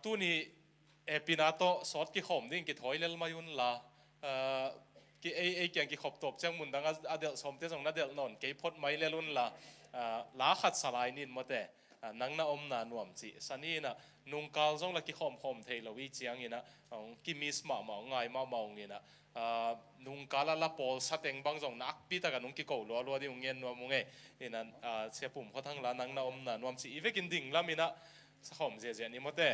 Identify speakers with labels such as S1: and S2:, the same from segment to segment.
S1: tu ni pinato sort ki khom ding ki thoi lel mayun la ki ai kyang ki khop top chang mun dang adel somte jong na del non ke phot mai lelun la la khat salai nin mote nang na om na nuam chi sani na nung kal jong la ki khom thei lo wi chiang ina ki mis ma ngai ma maung ina nung kala la pol sateng bang jong nak pi ta ka nung ki ko lo di ungen no mu nge ina se pum kho thang la nang na om na nuam chi ivekin ding lamina sa khom je ni mote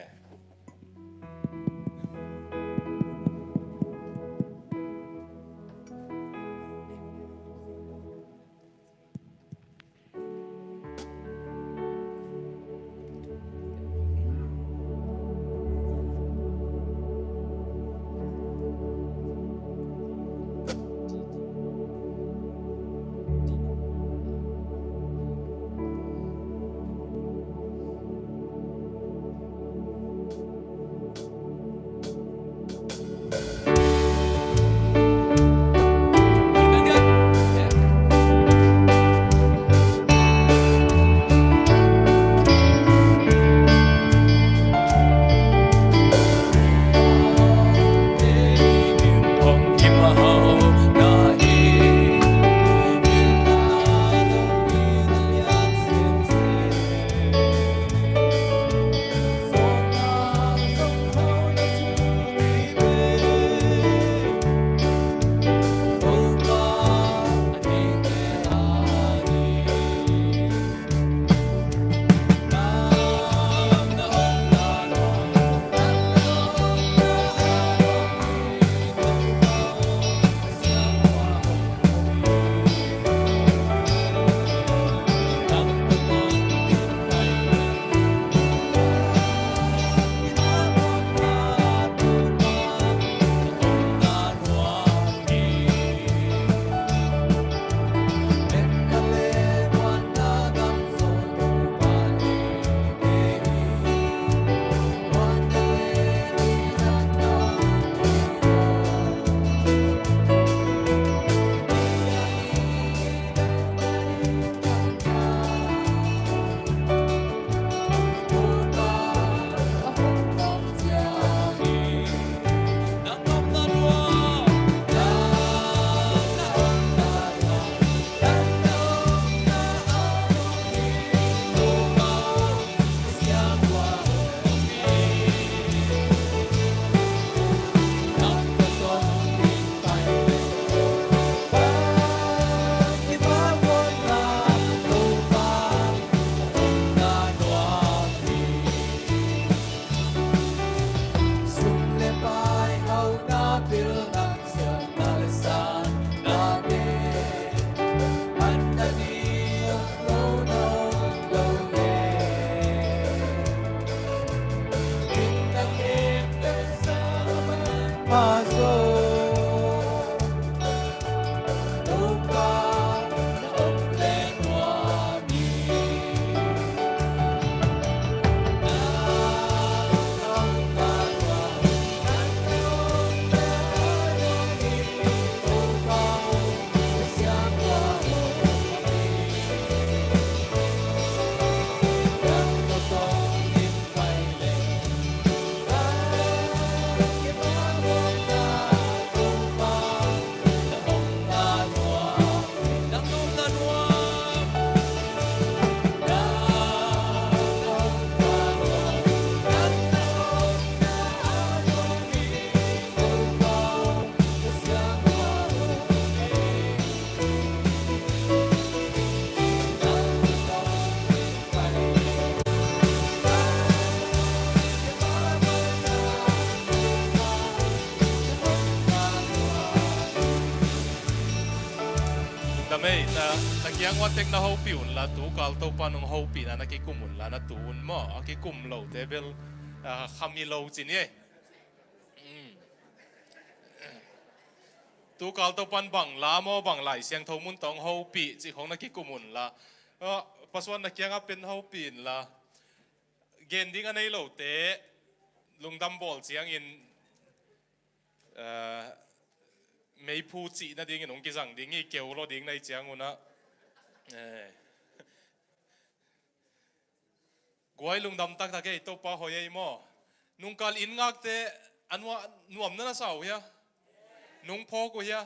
S1: Mei ta kiang wa tek na ho piun la tu kal to panung ho pi na ki kumun la na tuun mo a ki kum lo te bel khami lo chin ye tu kal to pan bang la mo bang lai siang tho mun tong ho pi chi khong na ki kumun la paswan na kiang a pen ho pin la gen ding anei lo te lungdam bol chiang in mấy phu chỉ na tiếng nông cái rằng tiếng cái kêu lo tiếng này chẳng ngon á, quay lùng đâm tắc cái tàu pa hồi ấy mò nung kal in ngak te anwa nuam na sao ya nung po ko ya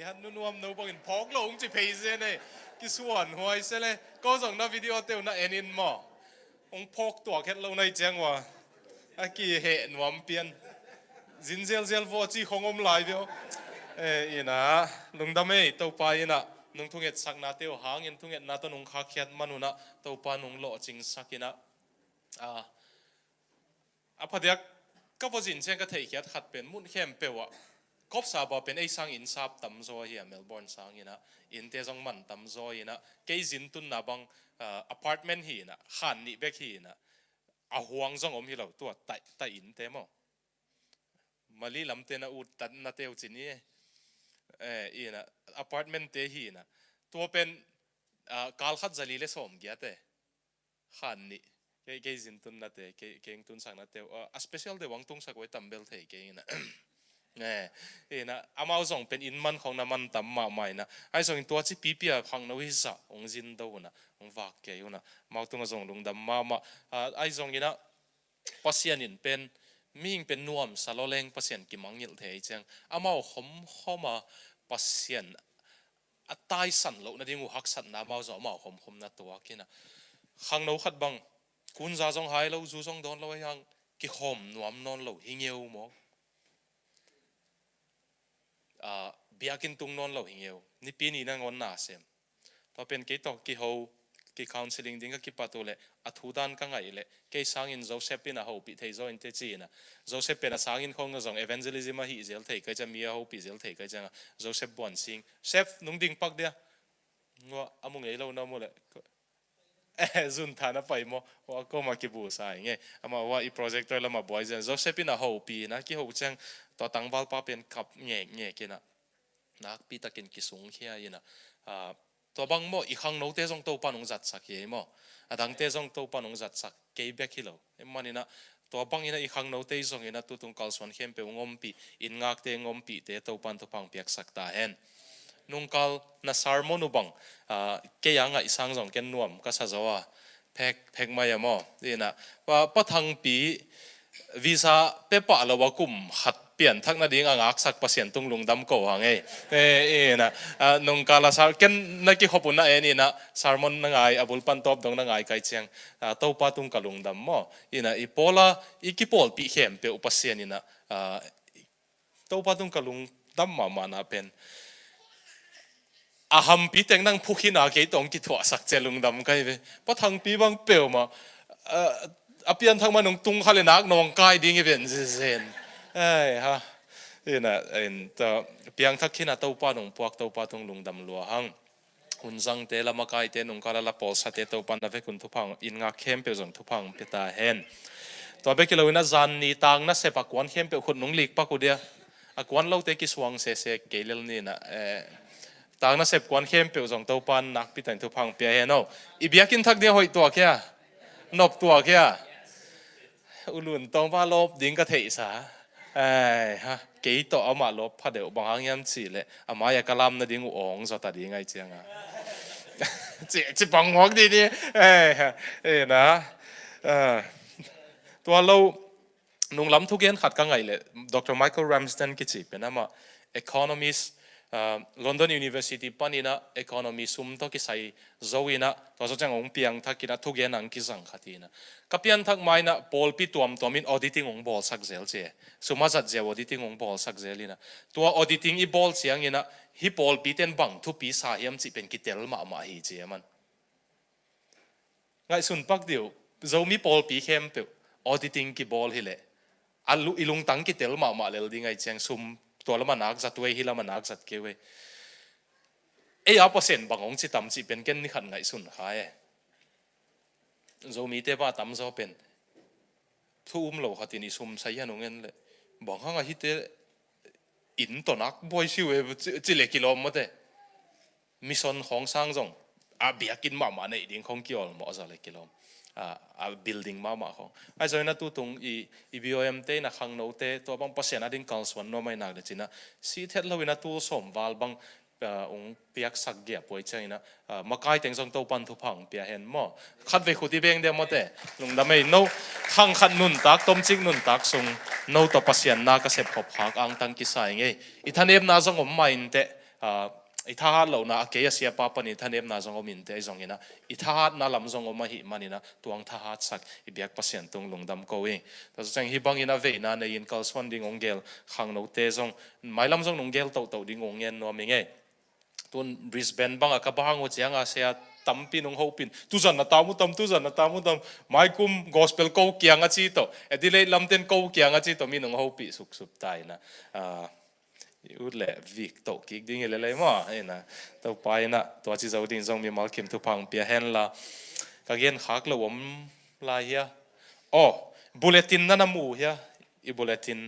S1: han nuam no bang in pok lo ung chi phei se ne ki suan hoi se le ko jong na video te na enin mo ung pok tua khet lo nai chang wa a ki he nuam pian zin zel vo chi khongom lai bio ina lung da me to pa ina nung thunget sak na teo hang in thunget na to nung kha khiat manuna to pa nung lo ching sakina a phadiak ka vojin cheng ka thei khiat khat pen mun khem pewa kop sa ba pen ei sang in sap tam zo hi Melbourne sang ina in te jong man tam zo ina ke zin tun na bang apartment hi na khan ni bek hi na a huang jong om hi lo tu tai in te mo mali lam te na ut tan na teu chini ina apartment te hi na tu pen kal khat zali le som gya te khan ni ke zin tun na te ke tun sang na te a special de wang tung sa ko tambel thei ke ina ina amao zong pen in man khong na man tam ma mai na ai zong to chi pi khang no hi sa ong jin do na ong wak ke una mau tung zong lung dam ma ai zong ina pasian in pen ming pen nuam saloleng pasian ki mangil thei chang amao khoma pasian atai san lo na dingu hak san na mau zo mau khom na to kina khang no khat bang kun za zong hai lo zu zong don lo yang ki khom nuam non lo hingeu mo biakin tung non lo hingeu ni pini na ngon na sem to pen ke to ki ho ki counseling ding ki patule athudan ka ngai le ke sangin joseph in a ho pi thei zo in te chi na joseph pen a sangin khong na zong evangelism a hi zel thei ka cha mi a ho pi zel thei ka cha joseph bon sing chef nung ding pak dia ngo amung ei lo na mo le zun thana pai mo wa ko ma ki bu sai nge ama wa I projector lama boys and joseph in a ho pi na ki ho chang to tangwal pa pen kap nge kina nak pi takin kisung khia ina to bang mo I khang no te jong to panung zat sak ye mo adang te jong to panung zat sak ke be khilo emanina to bang ina I khang no te jong ina tu tung kal swan khem pe ngom pi in ngak te ngom pi te to pan to pang piak sak ta hen nung kal na sarmon u bang ke yang ai sang jong ken nuam ka sa zawa phek mai mo ina pa pathang pi visa pe pa lo wa kum khat pian thak na ding angak sak pasien tung lung dam ko hang na nung kala sar ken na ki khopun na eni na sarmon na ngai abul pan top dong na ngai kai cheng to pa tung kalung dam mo ina I pola I ki pol pi khem pe upasien ina to pa tung kalung dam ma na pen aham pi teng nang phukhin a ke tong ki thwa sak chelung dam kai ve pathang pi bang pe ma apian thang manung tung khale nak nong kai ding event zen ha ina in ta piang thakhin a to pa nong puak to pa tung lung dam lo hang hunjang te lama kai te nong kala la pol sa te to pan na ve kun thu phang in nga khem pe jong thu phang pe ta hen to be kilo ina zan ni tang na se pa kwan khem pe khut nong lik pa ku dia a kwan lo te ki swang se kelel ni na tang na sep kwan khem pe jong to pan nak pi tan thu phang pe he no I biakin thak dia hoi to kya nop to kya ulun tong ba lop ding ka thei sa ha ke to ama lop pha de bang yam chi le ama ya kalam na ding ong zo ta ding ai chiang chi bang ngok di na to lo nung lam thu gen khat ka ngai le Dr. Michael Ramsden ki chi pe na ma economist London University panina economy sum to ki sai zoina to so chang ong piang thakina thu gen ang ki jang khatina kapian thak maina pol pi tuam tomin auditing ong bol sak zel che suma zat je auditing ong bol sak zelina to auditing I bol chiang ina hi pol pi ten bang thu pi sa hiam chi pen ki tel ma hi che man ngai sun pak diu zomi pol pi khem pe auditing ki bol hi le alu ilung tang ki tel ma lel ding ai chang sumตัวละมันนักจัดเวฮิละมันนักจัดเกว%บางองค์จิตำจิเป็นเกณฑ์นี่ขันไงสุนขายZomiเตว่าตำจะเป็นทุ่มโลขัดนี่ซุ่มใส่ยันงเงินเลยบางครั้งฮิตอินตัวนักบ่อยชิวจิเล็กกิโลมั้งแต่มิชอนของสร้างจงเบียกินมาในดิ่งของกิโลมั้งจะเล็กกิโลbuilding มาของไอ้ส่วนนั้นตัวตรงBOMเต้นะขังโนเต้ตัวบางPasianนั่นดิ่งการสวนโนไม่นักเลยจีน่ะสิเทศเราวินาตัวสมวาลบางองเปียกสักเกียบไว้ใช่นะมาใกล้แต่งทรงตัวปันทุพังเปียเห็นมั้งคัดไปขุดที่เบงเดียวมั้งแต่ลุงดำไม่โน ขังขัดนุนตักต้มจิกนุนตักทรงโนตัวPasianน่ากระเสพขบหักอังตังกิสายไงอีท่านเอ็มน่าจงอมไม่เตะอีท่าฮัดเหล่าน่ะเกียเสียป้าปนิท่านเอ็มน่าจงอมินเตะจงอินะอีท่าฮัดน่าลำจงอมมาหิมันอินะตัวงท่าฮัดสักอีเบียกPasianตรงลงดำโกเองแต่จังฮิบังอินะเวน่ะในยินกัลสวนดิ่งองเกลขังโนเตจงไม่ลำจงองเกลเต่าดิ่งองเงินนัวมิงไงตัวบริสเบนบังอะกับบังว่าเจียงอาเซียตั้มปินองโฮปินทุจันนาตามุตัมทุจันนาตามุตัมไม่กุมกอสเปลโกเกียงอาชีโตเอดิเลยลำเต็นโกเกียงอาชีโตมีนองโฮปิสุบตายนะอุดเล่วิกโตกิกดิ้งเลยมั้งเห็นนะตัวไปนะตัวที่จะดิ้งจงมีมาลคิมทุพังเปียเห็นละก็เย็นขักละวมลายเฮียโอ้บุลเลตินนั่นน่ะมูเฮียอีบุลเลติน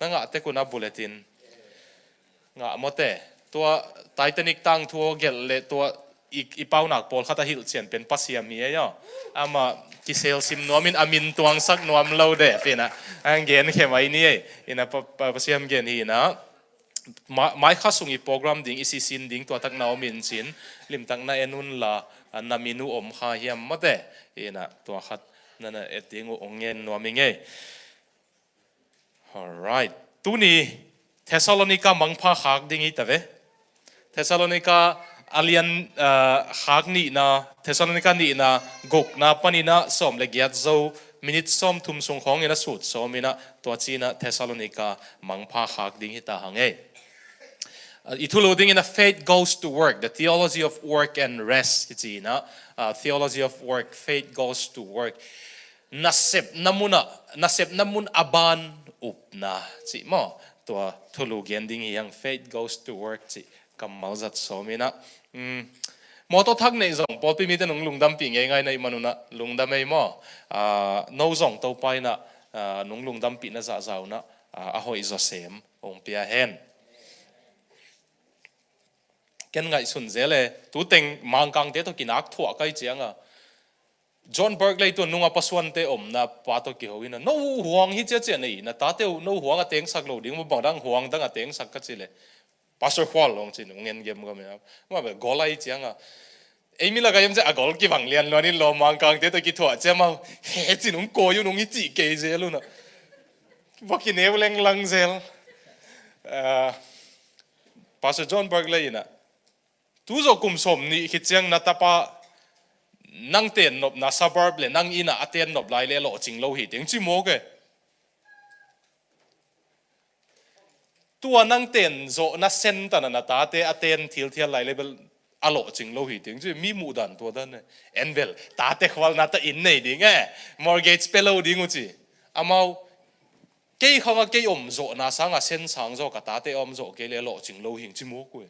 S1: นั่งอ่ะแต่คุณน่ะบุลเลตินงะมดเตตัวไททานิกตั้งทัวเกลเลตัวอีเป้าหนักปอลข้าตาหิลเชียนเป็นปัสยามีเนาะอามากิเซลซิมนัวมินอามินตวงสักนัวมเลวเดฟินะอังเกนเข้าไว้นี่อินะปัสยามเกนฮีนะไม่ข้าส่งอีโปรแกรมดิ่งอีซีซินดิ่งตัวตักนาวมินสินลิมตักนาเอนุนละนามินูอมข้าเฮียมมาเดอินะตัวขัดนั่นน่ะเอ็ดดิ่งองเงินนัวมิงเง alright ตัวนี้เทสซาโลนิกามังพาขักดิ่งอีตาเวเทสซาโลนิกาอาลียนขักนี่นะเทสซาโลนิกานี่นะกกนะปนินะสมเลกียดโซมินิตสมทุ่มส่งของเงินสุดสมินะตัวจีนะเทสซาโลนิกามังพาขักดิ่งอีตาหังเอItuluding in a faith goes to work. The theology of work and rest. Iti na theology of work. Faith goes to work. Nasip namun aban upna. Iti mo to tulugian ding yang faith goes to work. Iti kamalzat somina. Moto thag na izong Paul pimitan ng lungdam pingay ngay na imanuna lungdam ay mo. No zong to pay na nung lungdam pina sa asaw na ahoy izosem ong piyahen. Ken ngai sun zele tu teng mangkang te to kinak thua kai chianga John Berkeley tu nunga paswan te om na pato ki hoina no huang hi che che nei na ta te no huang a teng sak lo ding mo bang dang huang dang a teng sak ka chile Pastor Khwal long chin ngen gem ga me ma be golai chianga Amy la ga yem che a gol ki bang lian lo ni lo mangkang te to ki thua che ma he chin ung ko yu nung hi chi ke je lu na ba ki ne leng lang zel Pastor John Berkeley na tu zo kum som ni khichiang na tapa nang ten nop na suburb le nang ina aten nop lai le lo ching lo hi ting chi mo ke tua nang ten zo na sen ta na ta te aten thil thil lai level alo ching lo hi ting chi mi mu dan to dan envel ta te khwal na ta in nei ding mortgage pelo ding uchi amau ke khanga ke om zo na sanga sen sang zo ka ta te om zo ke le lo ching lo hi chi mo ku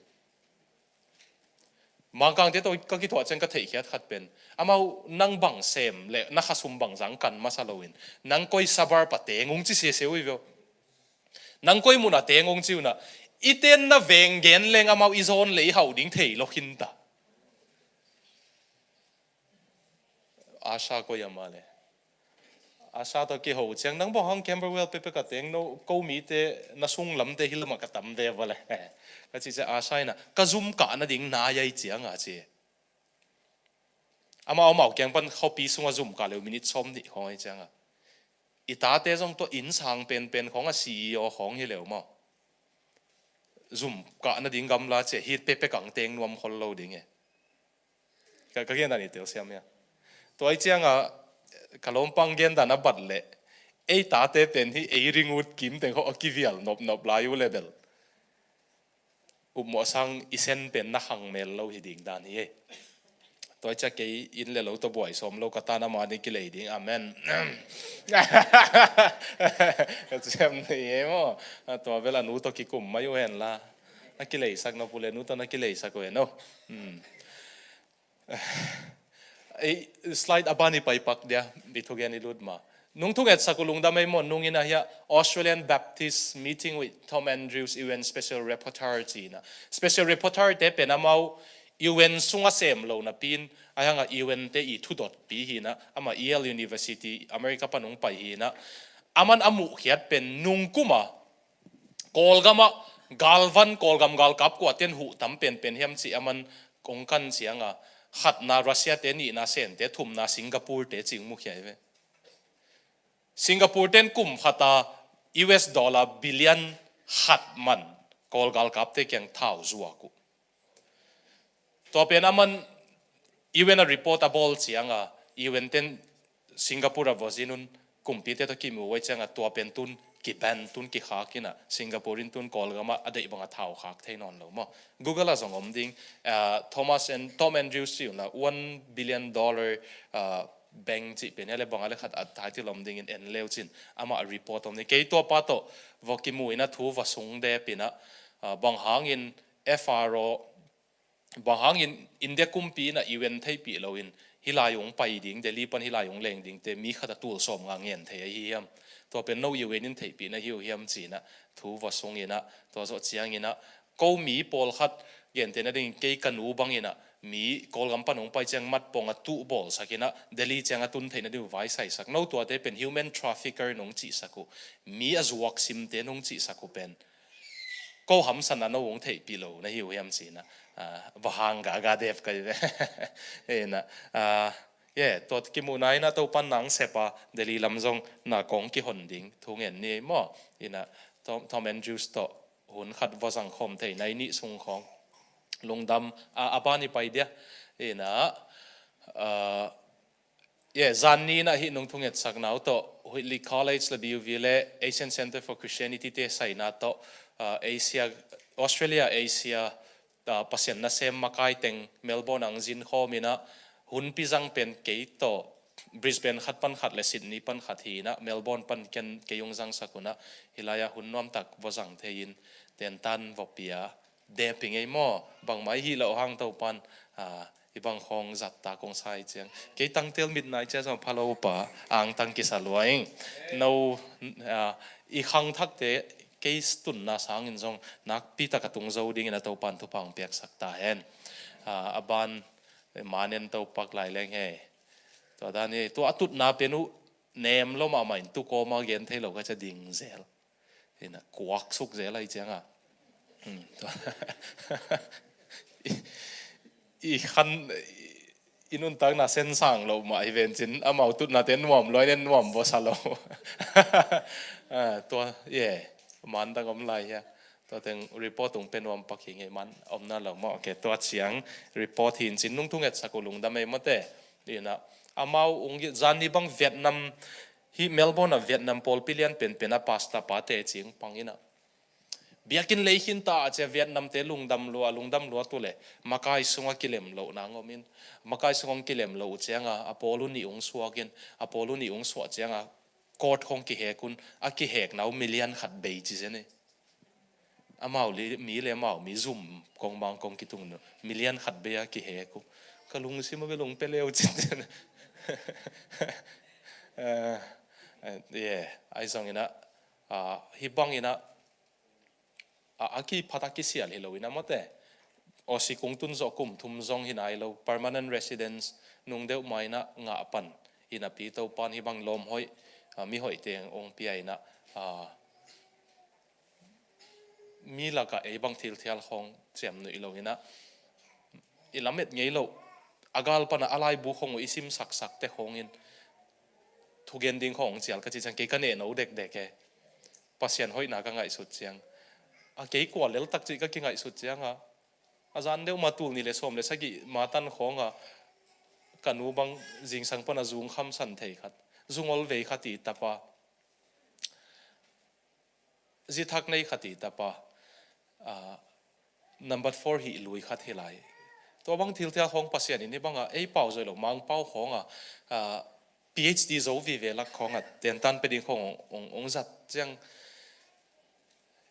S1: Mangkang te to ka ki thwa chen ka thei khiat khat pen amau nang bang sem le na khasum bang jang kan masalowin nang koi sabar pa te ngung chi se wi vo nang koi muna te ngung chi na iten na veng gen leng amau izon le hau ding thei lo hin ta asha ko yamale asha to ki ho chang nang bo hang Camberwell pe ka teng no ko mi te na sung lam te hil ma ka tam de wale ka chi cha asha na ka zum ka na ding na yai chiang a chi ama mau kyang pan khopi sunga zum ka le minute som ni khoi chang a ita te jong to in sang pen khong a CEO khong hi leu mo zum ka na ding gam la che hit pe kang teng nuam khol lo ding e ka gen ani tel siam ya to ai chiang a kalom pang gen da na bat le ei ta te pen hi ei ringut kim teng ho akivial nop la yu level mo sang isen pen na hang mel lo hi ding dan hi toy cha ke in le lo to boy som lo kata na ma ni ki le ding amen sem ni mo to vela nu to ki kum ma yu hen la na ki le sak no pule nu to na ki le sak ko no ei slide abani pai pak dia bithogen ni lud ma nung thuget sakulung da mai mon nung ina ya Australian Baptist meeting with Tom Andrews UN special rapporteur na special rapporteur te penamau UN sunga sem lo na pin ayanga UN te I thu dot pi hi na ama Yale University America panung pai hi na aman amu khiat pen nung kuma kolgama galvan kolgam gal kap ko ten hu tam pen hiam chi aman kongkan chianga khat na Russia te ni na sen te thum na Singapore te ching mu khiai ve สิงคโปร์เต้นกลุ่มขัตา US ดอลลาร์บิลเลียนขัดมันกอลกาลกับเตกียงเท่าจัวกุตัวเป็นอามันอีเวนต์รีพอร์ตบอลเสียงอีเวนต์เต้นสิงคโปร์วอซินุนกลุ่มปีเตตกิมวยเสียงตัวเป็นตุนกิแบนตุนกิขากินะสิงคโปร์อินตุนกอลกามาอดีตบังเท่าขากเทนอนแล้วมั้ง Google ส่งอมดิ้งTom Andrews อยู่นะ$1 billionแบงค์จีเป็นอะไรบางอะไรขัดท้ายที่ลมดิ่งเอ็นเลวจินอามารีพอร์ตตรงนี้เกี่ยวตัวป้าโตวกิมวยนะทูวสุงเดปินะบางหางอิน FRO บางหางอินเดียกุมปีนะอีเวนต์ไทยปีเราอินฮิลายงไปดิ่งเดลีปันฮิลายงเลงดิ่งแต่มีขัดตัวสมงานเงินเทียฮิมตัวเป็นโนอีเวนต์ไทยปีนะฮิวฮิมจีนะทูวสุงอินะตัวสดเสียงอินะก็มีปอลขัดเงินเทียนะดิ่งเกี่ยกันอูบังอินะมีกอลกัมปันองไปจังมัดปองตู้บอลสักนะเดลีจังตุนเทนดิวไว้ใส่สักโน้ตัวเตเป็น human trafficker นงจีสักุมีอจวักซิมเตนงจีสักุเป็นก็หำสันนันวงเทปีโลนะฮิวฮิมสีนะบางกาเดฟกันเลยนะตัวกิมูนายนะตัวปันนังเสปะเดลีลำซงน่ากงกิหนดิ่งทุงเงินนี่มั่วนะทอมแอนดรูสต่อหุ่นขัดวสังคมเทในนิสงของลงดำอาบานิไปเดียนะจานนี้นะฮินงทุ่งเอ็ดสักนาโตวิลลี่คอลเลจและบิววิลเล่ Asian Center for Christianity เตใส่นาโตเอเชียออสเตรเลียเอเชียPasian na sem makai teng Melbourne ang zin kho mina hun pizang pen kei to Brisbane khat pan khat le Sydney pan khat hi na Melbourne pan ken keyong zang sakuna hilaya hun nom tak wazang thein ten tan vopia de pingei mo bang mai hi lo hang to pan ibang khong zat ta kong sai chang kei tang tel midnight cha jong phalo pa ang tang ki salwai no I khang thak te cái tuần na sáng in zong nak pita katung zo ding na to pan tu pang piak sakta hen aban manen to pak lai leng he to da ni to atut na penu nem lo ma main tu ko ma gen thei lo ka cha ding zel ina kwak suk zel ai chang I khan inun tang na sen sang lo ma event chin amau tut na ten nuam loi nen nuam bo sa lo toมันตั้งอมไลเฮียตัวถึงรีพอร์ตตรงเป็นวันปักหิงไอ้มันอมนั่นเราหมอเกตัวเสียงรีพอร์ตหินสินนุ่งทุ่งเอ็ดสกุลุงดำไม่หมดเลยนี่นะอามาองค์จานนี้บังเวียดนามที่เมลเบิร์นเวียดนามพอลพิเลียนเป็นพาสต้าปาเต้เสียงปังอินะเบียกินเลยหินตาเจ้าเวียดนามเตลุงดำลัวตัวเลยมาไกสุงกิเลมโลนางอมินมาไกสุงกิเลมโลเจ้าอพอลุนี่องสวกินอพอลุนี่องสวเจ้ากอดของกิเหกุนอากิเหกน่ามิลเลียนขัดเบจิเซนี่อามาลีมีเลยมามีซุ่มกองบางกองกิตุงเนมิลเลียนขัดเบียกิเหกุก็ลุงซิมาไปลงเปเลวจิเซนไอ้สังอินะฮิบังอินะอากิพัตกิเสียลฮิโลอินะมดเตอสิกงตุนจกุมทุมจงหินไอโล permanent residence นุ่งเดวไม่นะงาปันอินะปีโตปันฮิบังลมหอยมีหอยเตียงองปีไอนะมีหลักไอ้บางทีเที่ยวของเจียมหนุ่ยเราเห็นนะอีลำเม็ดไงเราอากาลปนอะไรบุคงอิซิมสักแต่ของอินทุกเย็นดิ้งของเจียลก็จะจังเกกันเนนเอาเด็กแกปัสเซียนหอยหนาก็ไงสุดเจียงเกี่ยกว่าเลี้ยตักจิก็กินไงสุดเจียงอาจารย์เดี๋ยวมาตูนี่เลยสมเลยสักกี่มาตันของกันนูบางจิงสังปนจุงคำสันเทขัดจุงอลเวขัดตาปะจิทักในขัดตาปะnumber 4หิลุยขัดเฮลัยตัวบางทีเที่ยวของปัสเซียนนี่บางไอ้เป่าใจหลงมังเป่าของPhD โจวิเวลักของเตียนตันเป็นขององจัดจัง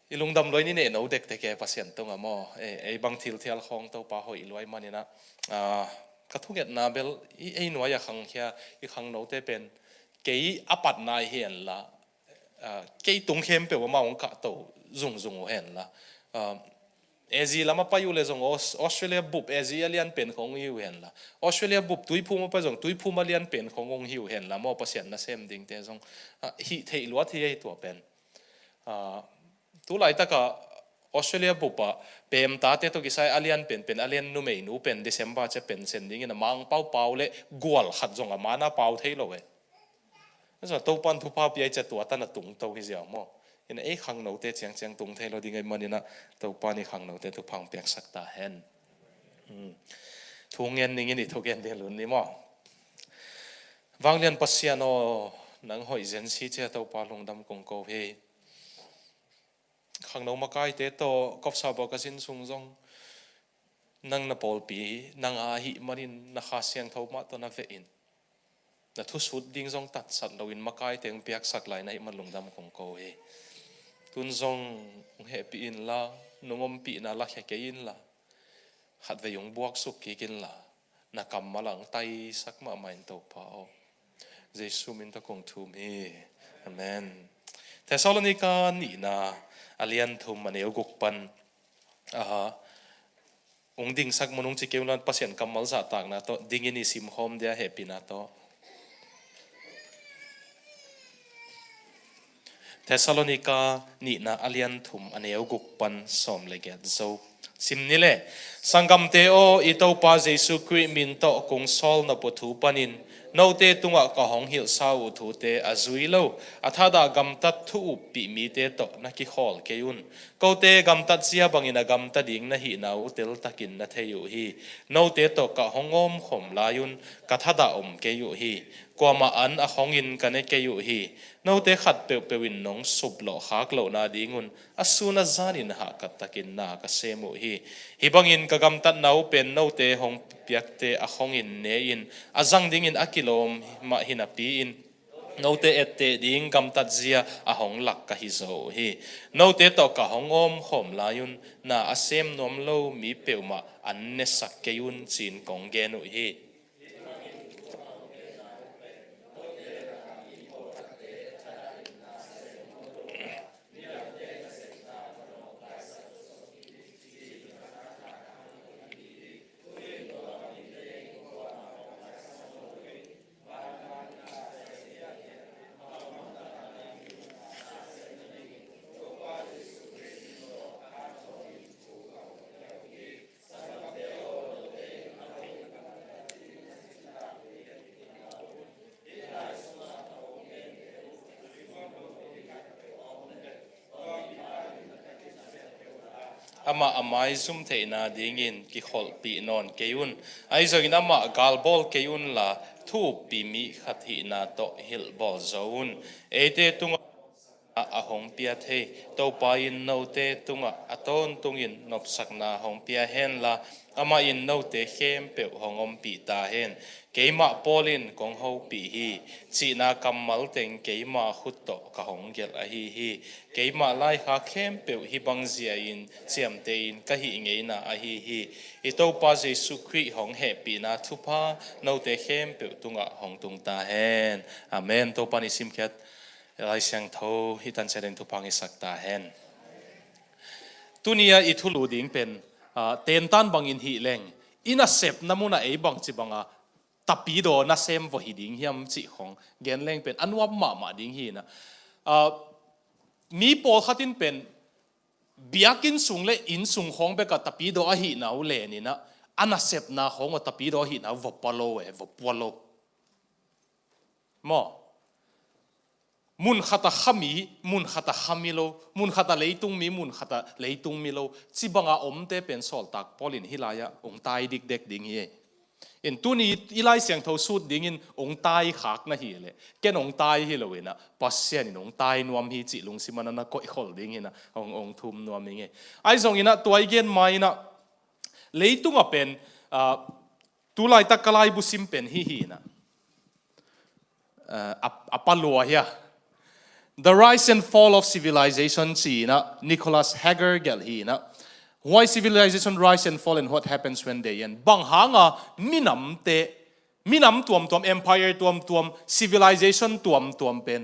S1: อีลุงดำลอยนี่เนี่ยเอาเด็กแต่แกปัสเซียนตรงมอไอ้บางทีเที่ยวของตัวป่าหอยลอยมันนี่นะกระทุกเอ็ดนาเบลไอ้หน่วยขังเฮียอีขังโน้ตเป็นเกี่ยอปัดนายเห็นละเกี่ยตรงเข้มเปล่าว่ามาองกะโตจุงเห็นละเอซีแล้วมาไปอยู่เลยจงออสเตรเลียบุบเอซีเลียนเป็นของฮิวเห็นละออสเตรเลียบุบตุยพูมาไปจงตุยพูมาเลียนเป็นขององฮิวเห็นละมอเปอร์เซ็นต์นะเซมดิ่งแต่จงฮิเทลวัดที่ไอตัวเป็นตัวไหลตะกะออสเตรเลียบุบอะเป็นตาเตตัวกิไซเลียนเป็นเลียนนูเมนูเป็นเดซเบอร์จะเป็นเซนดิ่งนะมังเป้าเล่กวลขัดจงมานาเป้าเทโลเอ นั่นส่วนตัวปันทุพาปีไอจะตัวตันตุงตัวที่เสียมั้งเห็นไอ้ขังโนเตเจียงเจียงตุงเทเราดีไงมันนี่นะตัวปันนี่ขังโนเตทุพังเปียกสักตาเห็นทุ่งเงินนี่นี่ทุ่งเงินเดือนนี่มั้งวางเรียนปัสยานอนังหอยเจนซีเจ้าตัวปันลงดำกงโกเพขังโนมาใกล้เตโตกอบซาบอกสินซุงจงนังนับปอลปีนังอาหิมันนี่นักขาเสียงเท่ามาตัวนักเวอินนัทุสุดดิ้งจงตัดสัตว์เราอินมาใกล้เตียงเปียกสักไหลในมันลงดำกงโกเฮตุนจงเฮปีอินละนุ่งอมปีน่าลักแค่กินละหัดไปยงบวกสุกกินละนักกำมาหลังไตสักมาไม่ตัวเปล่าเยซูมินตะคงทุมเฮอาเมนเทสซาโลนิกานี่นะอาเลียนทุมมันเอวกุกปันองดิ่งสักมนุษย์ที่เกี่ยวกับPasianกำมัลสัตต่างนะโตดิ่งอินิสิมโฮมเดียเฮปีนะโตเทสซาโลนิกานี่นะอาเลียนทุมอันเอวกุกปันสมเลเกตโซสิมนี่แหละสังกัมเตโออิโตปาเยซูคริสต์มินโตกงซอลนับถูปันินโนเตตุงะกะหงหิลซาอุทูเตอาซุยโลอัฐาดากำตัดทูปีมีเตโตนักขอลเกยุนก็เตกำตัดเสียบังอินกำตัดดิ่งนะฮีนาอุเตลตักินนะเทยุฮีโนเตโตกะหงอมขมลายุนกะทัดาอมเกยุฮีกว่ามาอันอะหงอินกันเกยุฮีโนเตขัดเปเปวินนงสุบโลหากโลนาดิ่งุนอสุนัจานินหากัตตะกินนากะเซมุฮีฮิบังอินกะกำตัดนาอุเป็นโนเตหงเปียกเตอะหงอินเนอินอาจังดิ่งอินอะกิโลมมาหินาปีอินโนเตเอเตดิ่งกำตัดเสียอะหงหลักกะฮิโซฮีโนเตโตกะหงอมขมลายุนนาอาเซมนอมโลมีเปวมาอันเนสักเกยุนจีนกงเกนุฮีอามาอามาซุ่มเทน่าดิ่งอินกิขอลปีนอนเกยุนไอ้จากนั้นอามากาลบอลเกยุนละทูปีมีขัดหินาโตฮิลบอลโซนเอเตตุงอะหงเปียเทโตปายินโนเตตุงอะต้นตุงอินนบสักนาหงเปียเฮนละอามาอินโนเตเข้มเปียวหงอมปีตาเฮนเกมาปอลินกงเฮาปีฮีจีนากัมมัลเต็งเกมาขุดโตกะหงเกลอะฮีเกมาไลฮาเข้มเปียวฮิบังเซียอินเจียมเตอินกะฮิเงยนาอะฮีอิโตปาเยซูคริสต์หงเฮปีนาทุพาโนเตเข้มเปียวตุงหงตุงตาเฮนอาเมนโตปานิซิมเกตไลเสียงเท่าฮิตันเซเรนทุพังอิสักตาเฮนตุนียอิทุลูดิงเป็นเตนตันบังอินฮีเลงอินาเซปนามุนาเอบังจิบังตับปีโดนาเซมวหิดิงฮิมจิของเกนเลงเป็นอันว่ามาดิงฮีนะมีโปขัดินเป็นเบียกินสูงเลอินสูงของเบกับตับปีโดอหินาอุเลนี่นะอันนาเซปนาของตับปีโดอหินาวปโลวปโลมอมุนขัตขมีมุนขัตขมิโลมุนขัตเลยตุงมีมุนขัตเลยตุงมิโลจิบังอาอมเตเป็นสอลตักพอลินฮิลายะองตายดิกเด็กดิ่งเฮอินตุนีอีไลเสียงทสุดดิ่งอินองตายขากนะฮีเลยแกนองตายฮิโลเวนะปัสเซียนองตายนวมฮีจิลุงสิมันนะก็อีกคนดิ่งอินะองทุมนวมยังไงไอ้ส่งอินะตัวไอเกนไม่นะเลยตุงอ่ะเป็นตุไลตะกลายบุซิมเป็นฮีนะอัปปะลัวเฮียThe rise and fall of civilization จีนะ Nicholas Hager เกลฮีนะ Why civilization rise and fall and what happens when they end บางหางมินำเตมินำตัวม empire ตัวม civilization ตัวมเป็น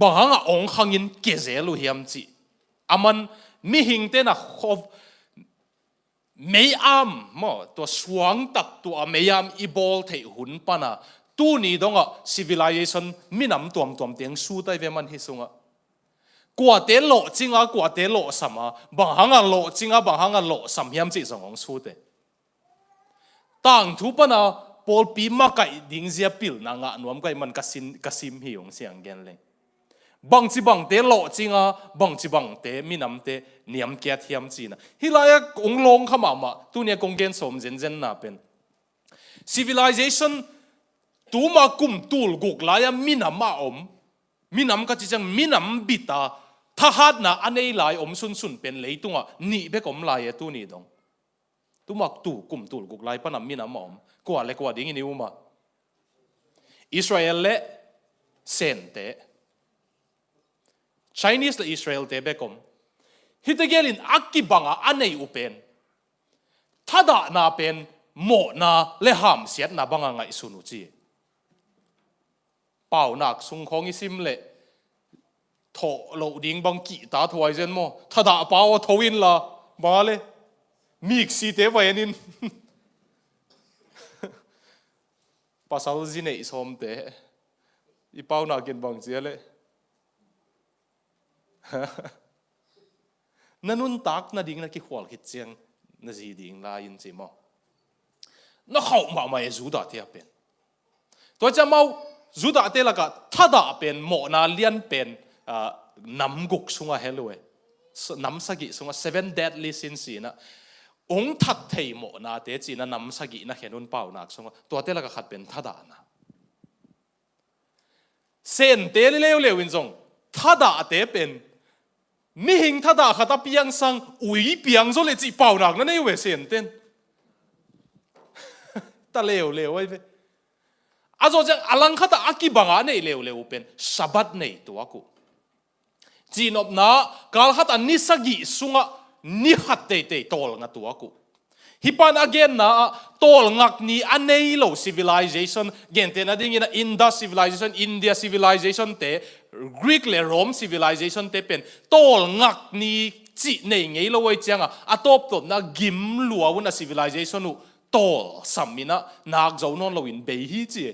S1: บางหางองขังอินเกเซลุเฮียมจีอามันมิหิงเตนะขบไม่มั่วตัวสวงตักตัวไม่อีบอลเทหุ่นปนะตู้นี้ดงcivilization มินำตัวมเตียงสู้ได้เวมันฮิซุงกว่าเตโลจริงกว่าเตโลสมบางหางโลจริงบางหางโลสมเฮียมจิสงของสู้เตต่างทุปนะ
S2: Paul pi ma kai ding zia pil na nga nuam kai man kasim hi ong siang gen le bang chi bang te lo chinga bang chi bang te minam te niam kiat hiam chi na hilaya ong long khama ma tu ne kong gen som zen na pen civilization tu ma kum tul guk laya minam ma minam ka chi chang minam bita thahat na anei lai sun pen leitunga ni be kom lai tu ni dong tu mak tu kum tul guk lai panam minam ma kwa le kwa ding ni uma Israel le sen te Chinese le Israel te be kom hitagelin akibanga anei upen thada na pen mo na le ham siat na banga ngai sunu chi pau nak sung khong isim le tho lo ding bang ki ta thoi zen mo thada pau thoin la ba le mix si te vainin pasal zine isom te I pau na kin bang chi le nanun tak na ding na ki khwal khit chiang na ji ding la in chi mo nó khẩu mà mày rú đỏ thế bên, tôi cho mau rú đỏ thế là cả thà đỏ bên mỏ na liên bên nắm gục xuống à hello nắm sa gị xuống à seven deadly sins na ông thật thầy mỏ na thế chỉ na nắm sa gị na hiện nun bảo na xuống à tôi thế là cả khát bên thà đỏ na sen thế leo leo in giống thà đỏ thế bên mi hình thà đỏ khát piang sang uy piang rồi lại chỉ bảo na nó này về sen tên ta leo ai về à rồi chẳng alang khát ta akibanga này leo pen sabat này tu aku chỉ nộp na kal khát anh nisagi sunga ni khát te tol nga tu aku hipan again na tol ngak ni anei lo civilization gen te na ding ina Indus civilization India civilization te Greek le Rome civilization te pen tol ngak ni chỉ nei ngei lo ai changa atop na gim luau na civilization nu tol samina nak zo non lo in bei hi chi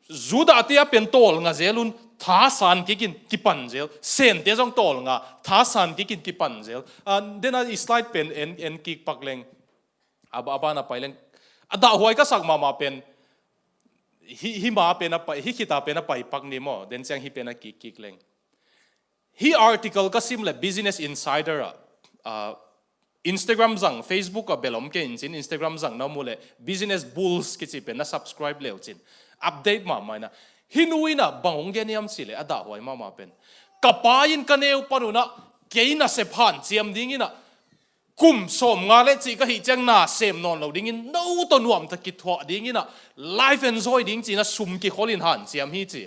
S2: zuda tia pen tol nga zelun tha san kikin kipan zel sen te jong tol nga tha san kikin kipan zel then a slide pen en kik pakleng aba na paileng ada huai ka sak mama pen hi ma pen a hi kita pen a pai pak ni mo then chang hi pen a kik leng hi article ka sim le Business Insider Instagram zang Facebook a belom ke in Instagram zang na mule business bulls ki chi pen na subscribe leo chin update ma mai na hinuina bangong ge niam sile ada hoi ma pen kapain kaneu panuna keina se phan chiam dingina kum som nga le chi ka hi chang na sem non lo dingin no to nuam ta ki thwa dingina life enjoy ding chi na sum ki kholin han chiam hi chi